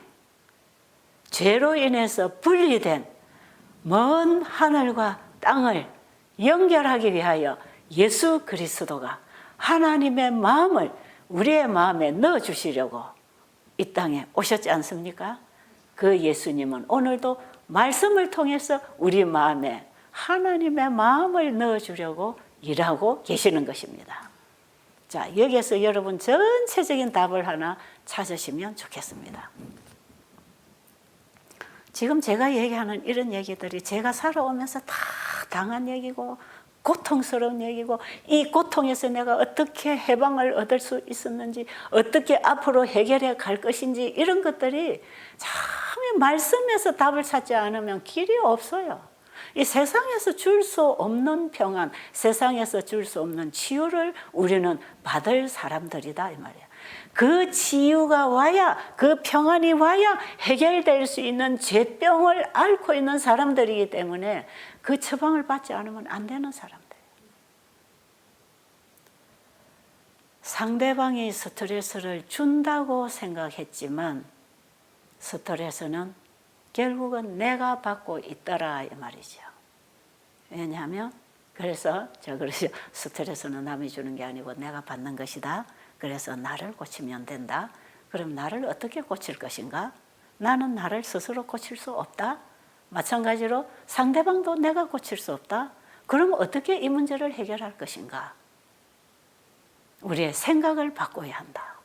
Speaker 3: 죄로 인해서 분리된 먼 하늘과 땅을 연결하기 위하여 예수 그리스도가 하나님의 마음을 우리의 마음에 넣어주시려고 이 땅에 오셨지 않습니까? 그 예수님은 오늘도 말씀을 통해서 우리 마음에 하나님의 마음을 넣어주려고 일하고 계시는 것입니다. 자, 여기에서 여러분 전체적인 답을 하나 찾으시면 좋겠습니다. 지금 제가 얘기하는 이런 얘기들이 제가 살아오면서 다 당한 얘기고 고통스러운 얘기고, 이 고통에서 내가 어떻게 해방을 얻을 수 있었는지, 어떻게 앞으로 해결해 갈 것인지, 이런 것들이 참 말씀에서 답을 찾지 않으면 길이 없어요. 이 세상에서 줄 수 없는 평안, 세상에서 줄 수 없는 치유를 우리는 받을 사람들이다 이 말이에요. 그 치유가 와야, 그 평안이 와야 해결될 수 있는 죄병을 앓고 있는 사람들이기 때문에 그 처방을 받지 않으면 안 되는 사람들. 상대방이 스트레스를 준다고 생각했지만 스트레스는 결국은 내가 받고 있더라 이 말이죠. 왜냐하면 그래서 저 그러죠. 스트레스는 남이 주는 게 아니고 내가 받는 것이다. 그래서 나를 고치면 된다. 그럼 나를 어떻게 고칠 것인가? 나는 나를 스스로 고칠 수 없다. 마찬가지로 상대방도 내가 고칠 수 없다. 그럼 어떻게 이 문제를 해결할 것인가? 우리의 생각을 바꿔야 한다.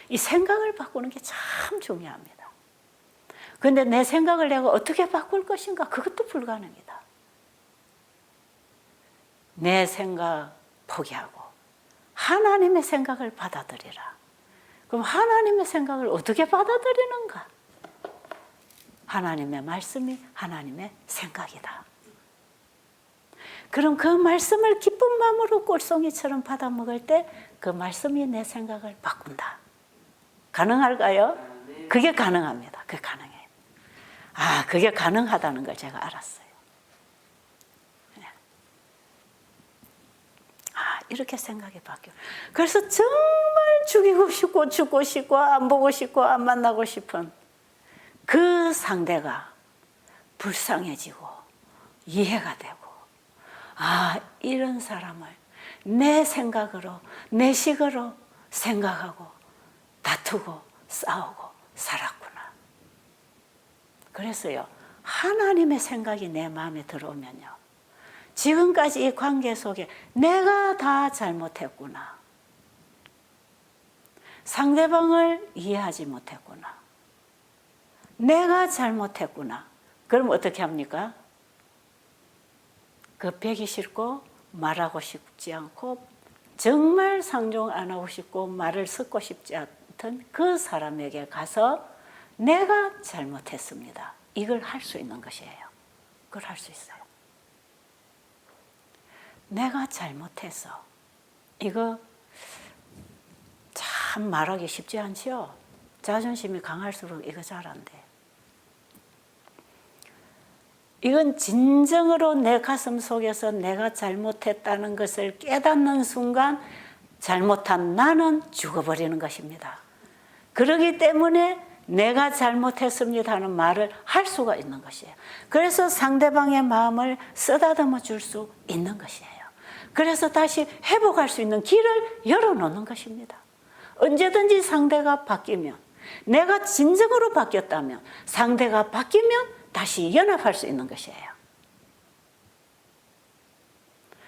Speaker 3: 이 생각을 바꾸는 게 참 중요합니다. 그런데 내 생각을 내가 어떻게 바꿀 것인가? 그것도 불가능이다. 내 생각 포기하고 하나님의 생각을 받아들이라. 그럼 하나님의 생각을 어떻게 받아들이는가? 하나님의 말씀이 하나님의 생각이다. 그럼 그 말씀을 기쁜 마음으로 꿀송이처럼 받아 먹을 때 그 말씀이 내 생각을 바꾼다. 가능할까요? 그게 가능합니다. 그게 가능해요. 아, 그게 가능하다는 걸 제가 알았어요. 이렇게 생각이 바뀌어요. 그래서 정말 죽이고 싶고 죽고 싶고 안 보고 싶고 안 만나고 싶은 그 상대가 불쌍해지고 이해가 되고, 아, 이런 사람을 내 생각으로, 내 식으로 생각하고 다투고 싸우고 살았구나. 그래서요, 하나님의 생각이 내 마음에 들어오면요, 지금까지 이 관계 속에 내가 다 잘못했구나, 상대방을 이해하지 못했구나, 내가 잘못했구나. 그럼 어떻게 합니까? 급하기 싫고 말하고 싶지 않고 정말 상종 안 하고 싶고 말을 섞고 싶지 않던 그 사람에게 가서 내가 잘못했습니다. 이걸 할 수 있는 것이에요. 그걸 할 수 있어요. 내가 잘못해서, 이거 참 말하기 쉽지 않지요. 자존심이 강할수록 이거 잘 안 돼. 이건 진정으로 내 가슴 속에서 내가 잘못했다는 것을 깨닫는 순간 잘못한 나는 죽어버리는 것입니다. 그렇기 때문에 내가 잘못했습니다 하는 말을 할 수가 있는 것이에요. 그래서 상대방의 마음을 쓰다듬어 줄 수 있는 것이에요. 그래서 다시 회복할 수 있는 길을 열어놓는 것입니다. 언제든지 상대가 바뀌면, 내가 진정으로 바뀌었다면, 상대가 바뀌면 다시 연합할 수 있는 것이에요.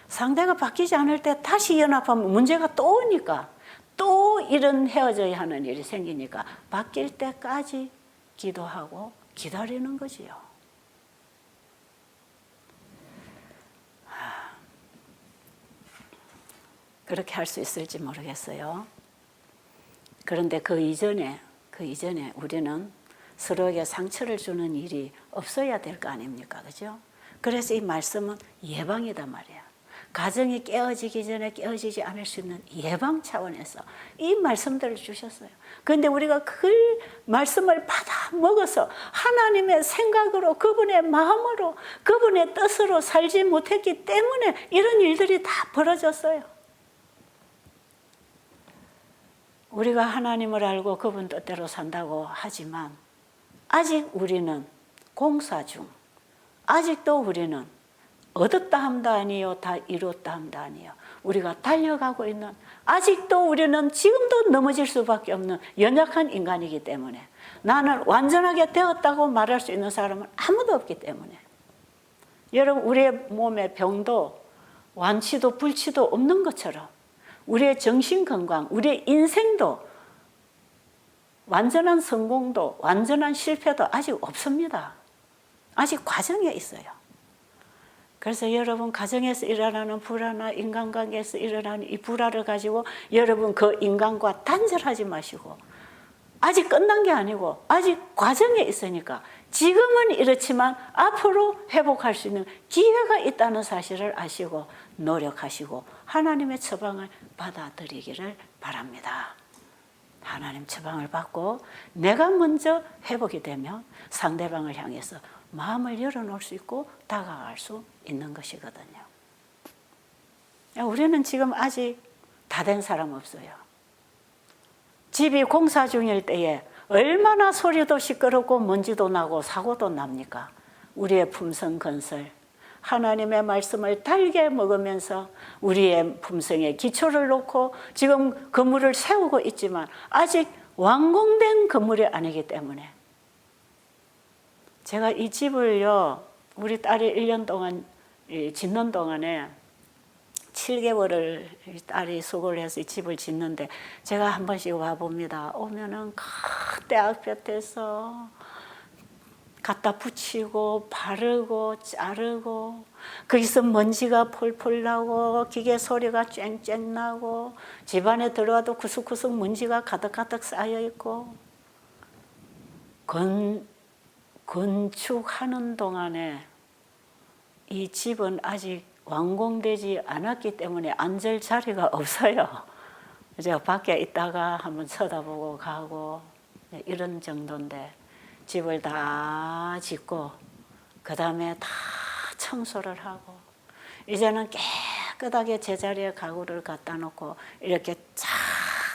Speaker 3: 상대가 바뀌지 않을 때 다시 연합하면 문제가 또 오니까 또 이런 헤어져야 하는 일이 생기니까 바뀔 때까지 기도하고 기다리는 거지요. 그렇게 할 수 있을지 모르겠어요. 그런데 그 이전에 우리는 서로에게 상처를 주는 일이 없어야 될 거 아닙니까? 그죠? 그래서 이 말씀은 예방이다 말이야. 가정이 깨어지기 전에 깨어지지 않을 수 있는 예방 차원에서 이 말씀들을 주셨어요. 그런데 우리가 그 말씀을 받아 먹어서 하나님의 생각으로, 그분의 마음으로, 그분의 뜻으로 살지 못했기 때문에 이런 일들이 다 벌어졌어요. 우리가 하나님을 알고 그분 뜻대로 산다고 하지만 아직 우리는 공사 중, 아직도 우리는 얻었다 함도 아니요 다 이뤘다 함도 아니요 우리가 달려가고 있는, 아직도 우리는 지금도 넘어질 수밖에 없는 연약한 인간이기 때문에, 나는 완전하게 되었다고 말할 수 있는 사람은 아무도 없기 때문에, 여러분 우리의 몸의 병도 완치도 불치도 없는 것처럼 우리의 정신건강, 우리의 인생도 완전한 성공도 완전한 실패도 아직 없습니다. 아직 과정에 있어요. 그래서 여러분 가정에서 일어나는 불화나 인간관계에서 일어나는 이 불화를 가지고 여러분 그 인간과 단절하지 마시고, 아직 끝난 게 아니고 아직 과정에 있으니까 지금은 이렇지만 앞으로 회복할 수 있는 기회가 있다는 사실을 아시고 노력하시고 하나님의 처방을 받아들이기를 바랍니다. 하나님 처방을 받고 내가 먼저 회복이 되면 상대방을 향해서 마음을 열어놓을 수 있고 다가갈 수 있는 것이거든요. 우리는 지금 아직 다 된 사람 없어요. 집이 공사 중일 때에 얼마나 소리도 시끄럽고 먼지도 나고 사고도 납니까? 우리의 품성 건설, 하나님의 말씀을 달게 먹으면서 우리의 품성에 기초를 놓고 지금 건물을 세우고 있지만 아직 완공된 건물이 아니기 때문에, 제가 이 집을요, 우리 딸이 1년 동안 짓는 동안에 7개월을 딸이 수고를 해서 이 집을 짓는데 제가 한 번씩 와봅니다. 오면은 그때 앞곁에서 갖다 붙이고 바르고 자르고, 거기서 먼지가 폴폴 나고 기계 소리가 쨍쨍 나고 집안에 들어와도 구석구석 먼지가 가득가득 쌓여 있고, 건축하는 동안에 이 집은 아직 완공되지 않았기 때문에 앉을 자리가 없어요. 제가 밖에 있다가 한번 쳐다보고 가고 이런 정도인데, 집을 다 짓고 그 다음에 다 청소를 하고 이제는 깨끗하게 제자리에 가구를 갖다 놓고 이렇게 쫙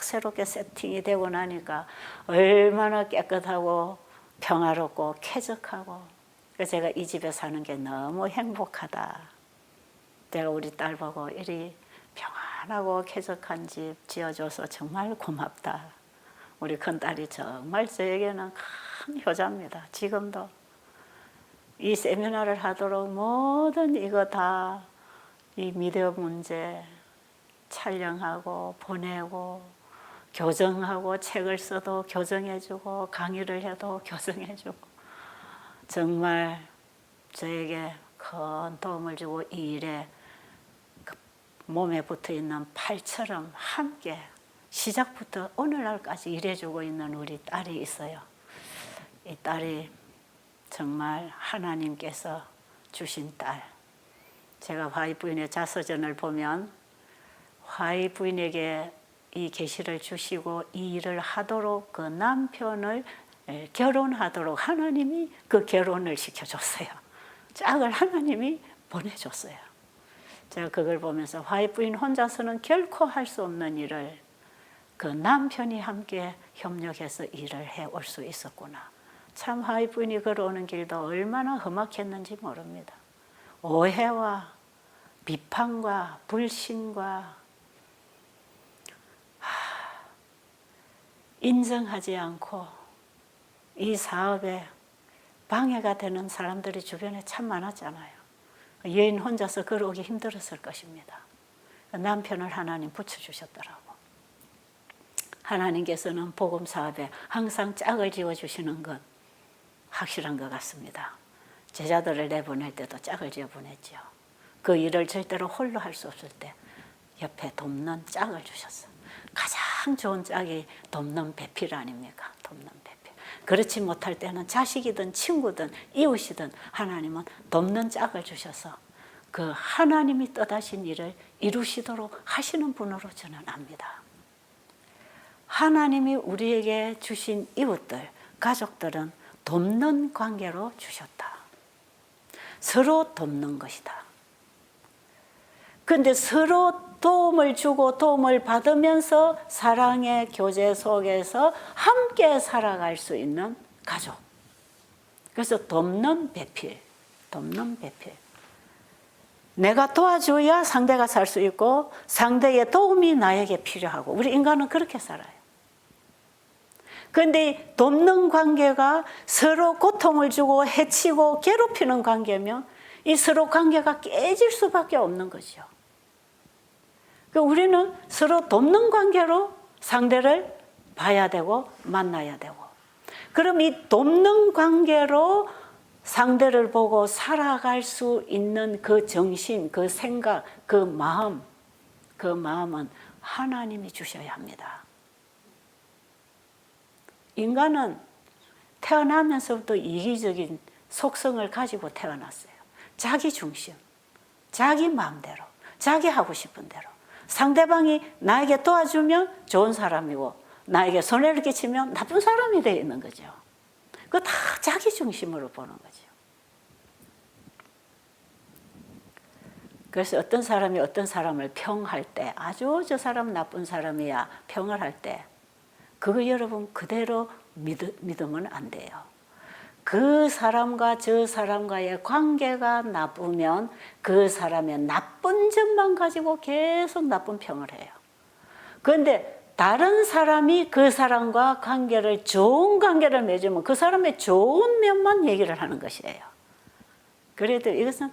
Speaker 3: 새롭게 세팅이 되고 나니까 얼마나 깨끗하고 평화롭고 쾌적하고, 그래서 제가 이 집에 사는 게 너무 행복하다. 내가 우리 딸 보고 이리 평안하고 쾌적한 집 지어줘서 정말 고맙다. 우리 큰딸이 정말 저에게는 큰 효자입니다. 지금도 이 세미나를 하도록 모든 이거 다 이 미디어 문제 촬영하고 보내고 교정하고, 책을 써도 교정해주고 강의를 해도 교정해주고, 정말 저에게 큰 도움을 주고 이 일에 몸에 붙어있는 팔처럼 함께 시작부터 오늘날까지 일해주고 있는 우리 딸이 있어요. 이 딸이 정말 하나님께서 주신 딸. 제가 화이 부인의 자서전을 보면 화이 부인에게 이 계시를 주시고 이 일을 하도록 그 남편을 결혼하도록 하나님이 그 결혼을 시켜줬어요. 짝을 하나님이 보내줬어요. 제가 그걸 보면서 화이 부인 혼자서는 결코 할 수 없는 일을 그 남편이 함께 협력해서 일을 해올 수 있었구나. 참 화이 부인이 걸어오는 길도 얼마나 험악했는지 모릅니다. 오해와 비판과 불신과 인정하지 않고 이 사업에 방해가 되는 사람들이 주변에 참 많았잖아요. 여인 혼자서 걸어오기 힘들었을 것입니다. 남편을 하나님 붙여주셨더라고. 하나님께서는 복음 사업에 항상 짝을 지어주시는 것 확실한 것 같습니다. 제자들을 내보낼 때도 짝을 지어 보냈죠. 그 일을 절대로 홀로 할 수 없을 때 옆에 돕는 짝을 주셨어. 가장 좋은 짝이 돕는 배필 아닙니까? 돕는 배필. 그렇지 못할 때는 자식이든 친구든 이웃이든 하나님은 돕는 짝을 주셔서 그 하나님이 뜻하신 일을 이루시도록 하시는 분으로 저는 압니다. 하나님이 우리에게 주신 이웃들, 가족들은 돕는 관계로 주셨다. 서로 돕는 것이다. 그런데 서로 도움을 주고 도움을 받으면서 사랑의 교제 속에서 함께 살아갈 수 있는 가족. 그래서 돕는 배필, 돕는 배필. 내가 도와줘야 상대가 살 수 있고 상대의 도움이 나에게 필요하고 우리 인간은 그렇게 살아요. 그런데 돕는 관계가 서로 고통을 주고 해치고 괴롭히는 관계면 이 서로 관계가 깨질 수밖에 없는 거죠. 우리는 서로 돕는 관계로 상대를 봐야 되고 만나야 되고 그럼 이 돕는 관계로 상대를 보고 살아갈 수 있는 그 정신, 그 생각, 그 마음은 하나님이 주셔야 합니다. 인간은 태어나면서부터 이기적인 속성을 가지고 태어났어요. 자기 중심, 자기 마음대로, 자기 하고 싶은 대로. 상대방이 나에게 도와주면 좋은 사람이고 나에게 손해를 끼치면 나쁜 사람이 되어 있는 거죠. 그거 다 자기 중심으로 보는 거죠. 그래서 어떤 사람이 어떤 사람을 평할 때 아주 저 사람 나쁜 사람이야 평을 할 때 그거 여러분 그대로 믿으면 안 돼요. 그 사람과 저 사람과의 관계가 나쁘면 그 사람의 나쁜 점만 가지고 계속 나쁜 평을 해요. 그런데 다른 사람이 그 사람과 관계를 좋은 관계를 맺으면 그 사람의 좋은 면만 얘기를 하는 것이에요. 그래도 이것은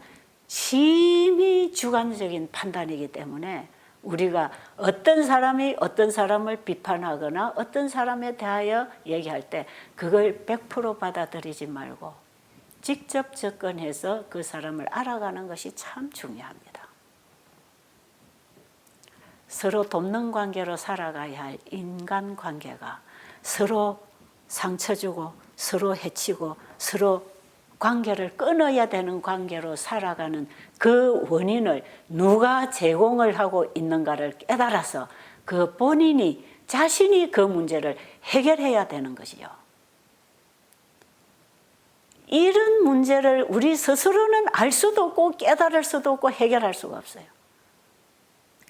Speaker 3: 심히 주관적인 판단이기 때문에 우리가 어떤 사람이 어떤 사람을 비판하거나 어떤 사람에 대하여 얘기할 때 그걸 100% 받아들이지 말고 직접 접근해서 그 사람을 알아가는 것이 참 중요합니다. 서로 돕는 관계로 살아가야 할 인간관계가 서로 상처 주고 서로 해치고 서로 관계를 끊어야 되는 관계로 살아가는 그 원인을 누가 제공을 하고 있는가를 깨달아서 그 본인이 자신이 그 문제를 해결해야 되는 것이요. 이런 문제를 우리 스스로는 알 수도 없고 깨달을 수도 없고 해결할 수가 없어요.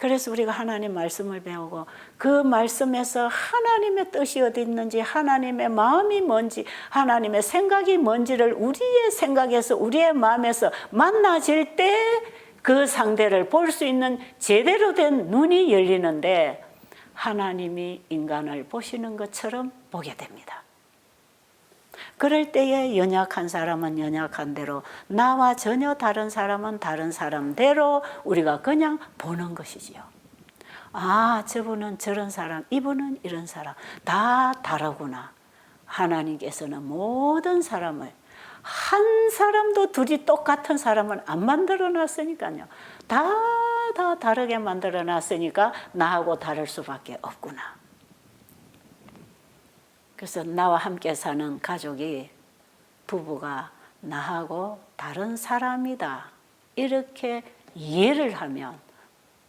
Speaker 3: 그래서 우리가 하나님 말씀을 배우고 그 말씀에서 하나님의 뜻이 어디 있는지 하나님의 마음이 뭔지 하나님의 생각이 뭔지를 우리의 생각에서 우리의 마음에서 만나질 때 그 상대를 볼 수 있는 제대로 된 눈이 열리는데 하나님이 인간을 보시는 것처럼 보게 됩니다. 그럴 때에 연약한 사람은 연약한 대로 나와 전혀 다른 사람은 다른 사람대로 우리가 그냥 보는 것이지요. 아, 저분은 저런 사람, 이분은 이런 사람 다 다르구나. 하나님께서는 모든 사람을 한 사람도 둘이 똑같은 사람은 안 만들어 놨으니까요. 다 다르게 만들어 놨으니까 나하고 다를 수밖에 없구나. 그래서 나와 함께 사는 가족이 부부가 나하고 다른 사람이다. 이렇게 이해를 하면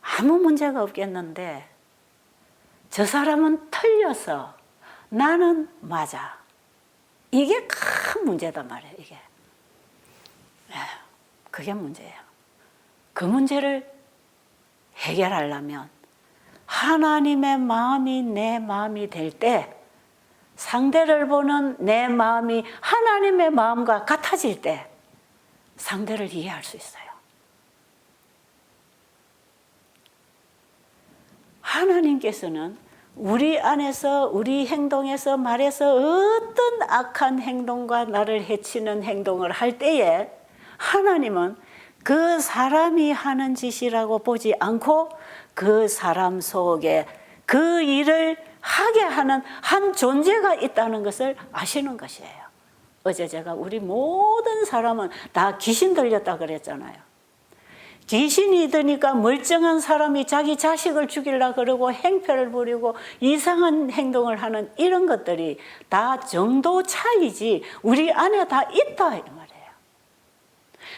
Speaker 3: 아무 문제가 없겠는데 저 사람은 틀려서 나는 맞아. 이게 큰 문제단 말이에요. 이게. 그게 문제예요. 그 문제를 해결하려면 하나님의 마음이 내 마음이 될 때 상대를 보는 내 마음이 하나님의 마음과 같아질 때 상대를 이해할 수 있어요. 하나님께서는 우리 안에서 우리 행동에서 말해서 어떤 악한 행동과 나를 해치는 행동을 할 때에 하나님은 그 사람이 하는 짓이라고 보지 않고 그 사람 속에 그 일을 하게 하는 한 존재가 있다는 것을 아시는 것이에요. 어제 제가 우리 모든 사람은 다 귀신 들렸다 그랬잖아요. 귀신이 드니까 멀쩡한 사람이 자기 자식을 죽이려고 그러고 행패를 부리고 이상한 행동을 하는 이런 것들이 다 정도 차이지 우리 안에 다 있다 이 말이에요.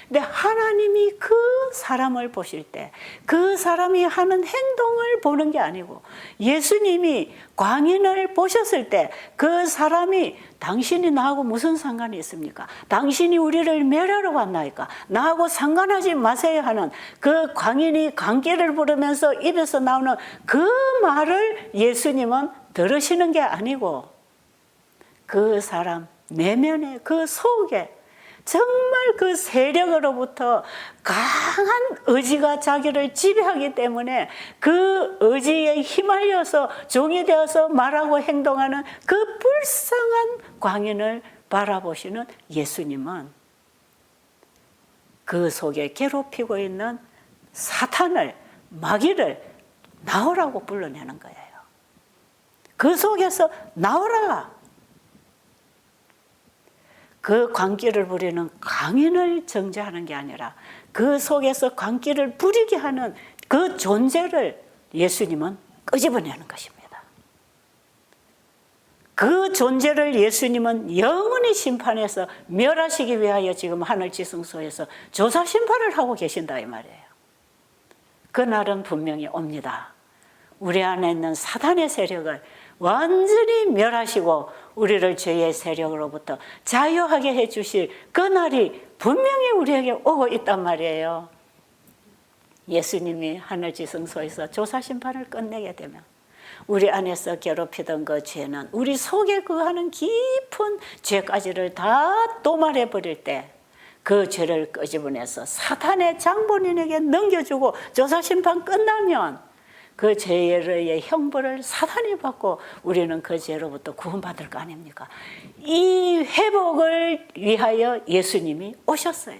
Speaker 3: 근데 하나님이 그 사람을 보실 때 그 사람이 하는 행동을 보는 게 아니고 예수님이 광인을 보셨을 때 그 사람이 당신이 나하고 무슨 상관이 있습니까? 당신이 우리를 멸하러 왔나이까? 나하고 상관하지 마세요 하는 그 광인이 광기를 부르면서 입에서 나오는 그 말을 예수님은 들으시는 게 아니고 그 사람 내면의 그 속에 정말 그 세력으로부터 강한 의지가 자기를 지배하기 때문에 그 의지에 휘말려서 종이 되어서 말하고 행동하는 그 불쌍한 광인을 바라보시는 예수님은 그 속에 괴롭히고 있는 사탄을, 마귀를 나오라고 불러내는 거예요. 그 속에서 나오라. 그 광기를 부리는 광인을 정죄하는 게 아니라 그 속에서 광기를 부리게 하는 그 존재를 예수님은 끄집어내는 것입니다. 그 존재를 예수님은 영원히 심판해서 멸하시기 위하여 지금 하늘지성소에서 조사 심판을 하고 계신다 이 말이에요. 그날은 분명히 옵니다. 우리 안에 있는 사단의 세력을 완전히 멸하시고 우리를 죄의 세력으로부터 자유하게 해주실 그 날이 분명히 우리에게 오고 있단 말이에요. 예수님이 하늘지성소에서 조사심판을 끝내게 되면 우리 안에서 괴롭히던 그 죄는 우리 속에 그 하는 깊은 죄까지를 다 도말해 버릴 때 그 죄를 끄집어내서 사탄의 장본인에게 넘겨주고 조사심판 끝나면 그 죄의 형벌을 사단이 받고 우리는 그 죄로부터 구원받을 거 아닙니까? 이 회복을 위하여 예수님이 오셨어요.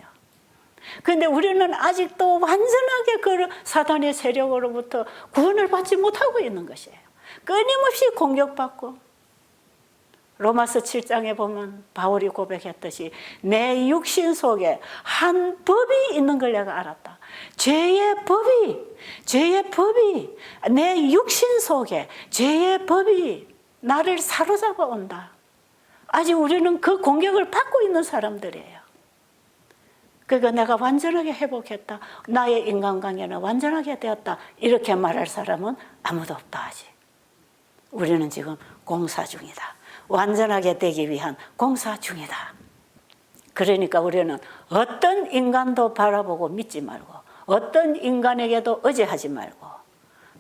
Speaker 3: 그런데 우리는 아직도 완전하게 그 사단의 세력으로부터 구원을 받지 못하고 있는 것이에요. 끊임없이 공격받고 로마서 7장에 보면 바울이 고백했듯이 내 육신 속에 한 법이 있는 걸 내가 알았다. 죄의 법이 내 육신 속에 죄의 법이 나를 사로잡아 온다. 아직 우리는 그 공격을 받고 있는 사람들이에요. 그러니까 내가 완전하게 회복했다. 나의 인간관계는 완전하게 되었다. 이렇게 말할 사람은 아무도 없다 아직. 우리는 지금 공사 중이다. 완전하게 되기 위한 공사 중이다. 그러니까 우리는 어떤 인간도 바라보고 믿지 말고 어떤 인간에게도 의지하지 말고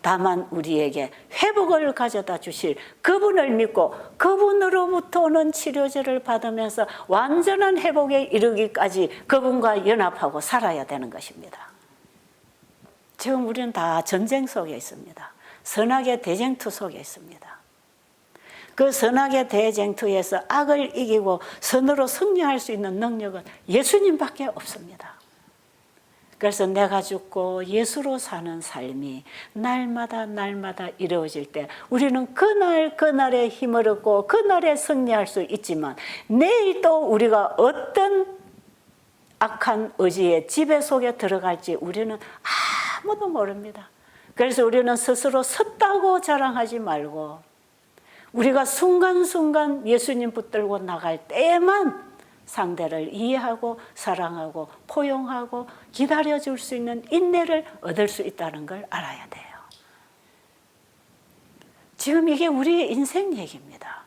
Speaker 3: 다만 우리에게 회복을 가져다 주실 그분을 믿고 그분으로부터 오는 치료제를 받으면서 완전한 회복에 이르기까지 그분과 연합하고 살아야 되는 것입니다. 지금 우리는 다 전쟁 속에 있습니다. 선악의 대쟁투 속에 있습니다. 그 선악의 대쟁투에서 악을 이기고 선으로 승리할 수 있는 능력은 예수님밖에 없습니다. 그래서 내가 죽고 예수로 사는 삶이 날마다 이루어질 때 우리는 그날에 힘을 얻고 그날에 승리할 수 있지만 내일 또 우리가 어떤 악한 의지의 지배 속에 들어갈지 우리는 아무도 모릅니다. 그래서 우리는 스스로 섰다고 자랑하지 말고 우리가 순간순간 예수님 붙들고 나갈 때에만 상대를 이해하고 사랑하고 포용하고 기다려줄 수 있는 인내를 얻을 수 있다는 걸 알아야 돼요. 지금 이게 우리의 인생 얘기입니다.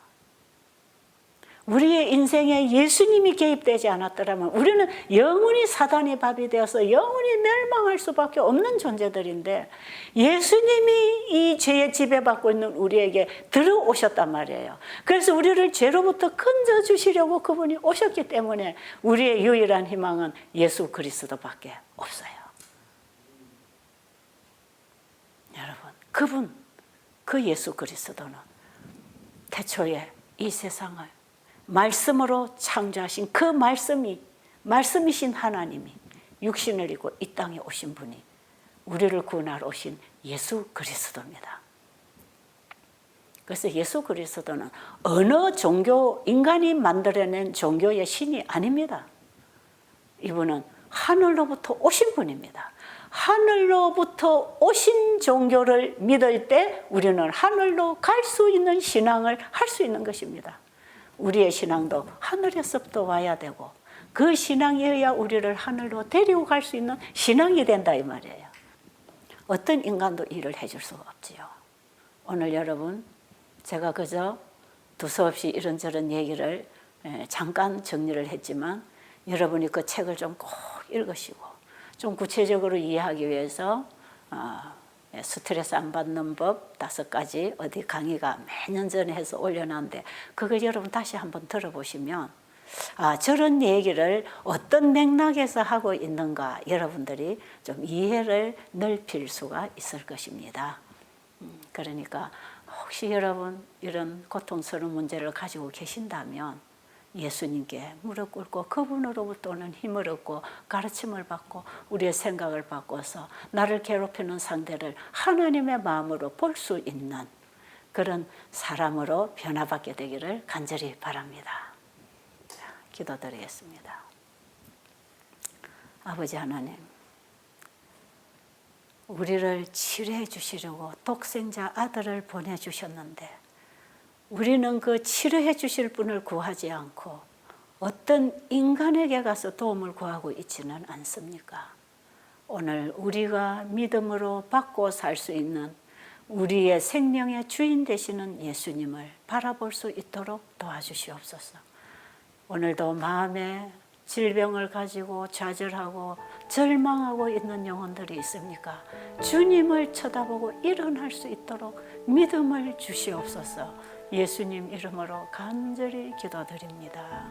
Speaker 3: 우리의 인생에 예수님이 개입되지 않았더라면 우리는 영원히 사단의 밥이 되어서 영원히 멸망할 수밖에 없는 존재들인데 예수님이 이 죄에 지배받고 있는 우리에게 들어오셨단 말이에요. 그래서 우리를 죄로부터 건져주시려고 그분이 오셨기 때문에 우리의 유일한 희망은 예수 그리스도밖에 없어요. 여러분, 그분 그 예수 그리스도는 태초에 이 세상을 말씀으로 창조하신 그 말씀이신 하나님이 육신을 입고 이 땅에 오신 분이 우리를 구원하러 오신 예수 그리스도입니다. 그래서 예수 그리스도는 어느 종교, 인간이 만들어낸 종교의 신이 아닙니다. 이분은 하늘로부터 오신 분입니다. 하늘로부터 오신 종교를 믿을 때 우리는 하늘로 갈 수 있는 신앙을 할 수 있는 것입니다. 우리의 신앙도 하늘에서부터 와야 되고 그 신앙이어야 우리를 하늘로 데리고 갈 수 있는 신앙이 된다 이 말이에요. 어떤 인간도 일을 해줄 수가 없지요. 오늘 여러분 제가 그저 두서없이 이런저런 얘기를 잠깐 정리를 했지만 여러분이 그 책을 좀 꼭 읽으시고 좀 구체적으로 이해하기 위해서 스트레스 안 받는 법 5가지 어디 강의가 몇 년 전에 해서 올려놨는데 그거 여러분 다시 한번 들어보시면 저런 얘기를 어떤 맥락에서 하고 있는가 여러분들이 좀 이해를 넓힐 수가 있을 것입니다. 그러니까 혹시 여러분 이런 고통스러운 문제를 가지고 계신다면 예수님께 무릎 꿇고 그분으로부터 오는 힘을 얻고 가르침을 받고 우리의 생각을 바꿔서 나를 괴롭히는 상대를 하나님의 마음으로 볼 수 있는 그런 사람으로 변화받게 되기를 간절히 바랍니다. 기도드리겠습니다. 아버지 하나님, 우리를 치료해 주시려고 독생자 아들을 보내주셨는데 우리는 그 치료해 주실 분을 구하지 않고 어떤 인간에게 가서 도움을 구하고 있지는 않습니까? 오늘 우리가 믿음으로 받고 살 수 있는 우리의 생명의 주인 되시는 예수님을 바라볼 수 있도록 도와주시옵소서. 오늘도 마음에 질병을 가지고 좌절하고 절망하고 있는 영혼들이 있습니까? 주님을 쳐다보고 일어날 수 있도록 믿음을 주시옵소서. 예수님 이름으로 간절히 기도드립니다.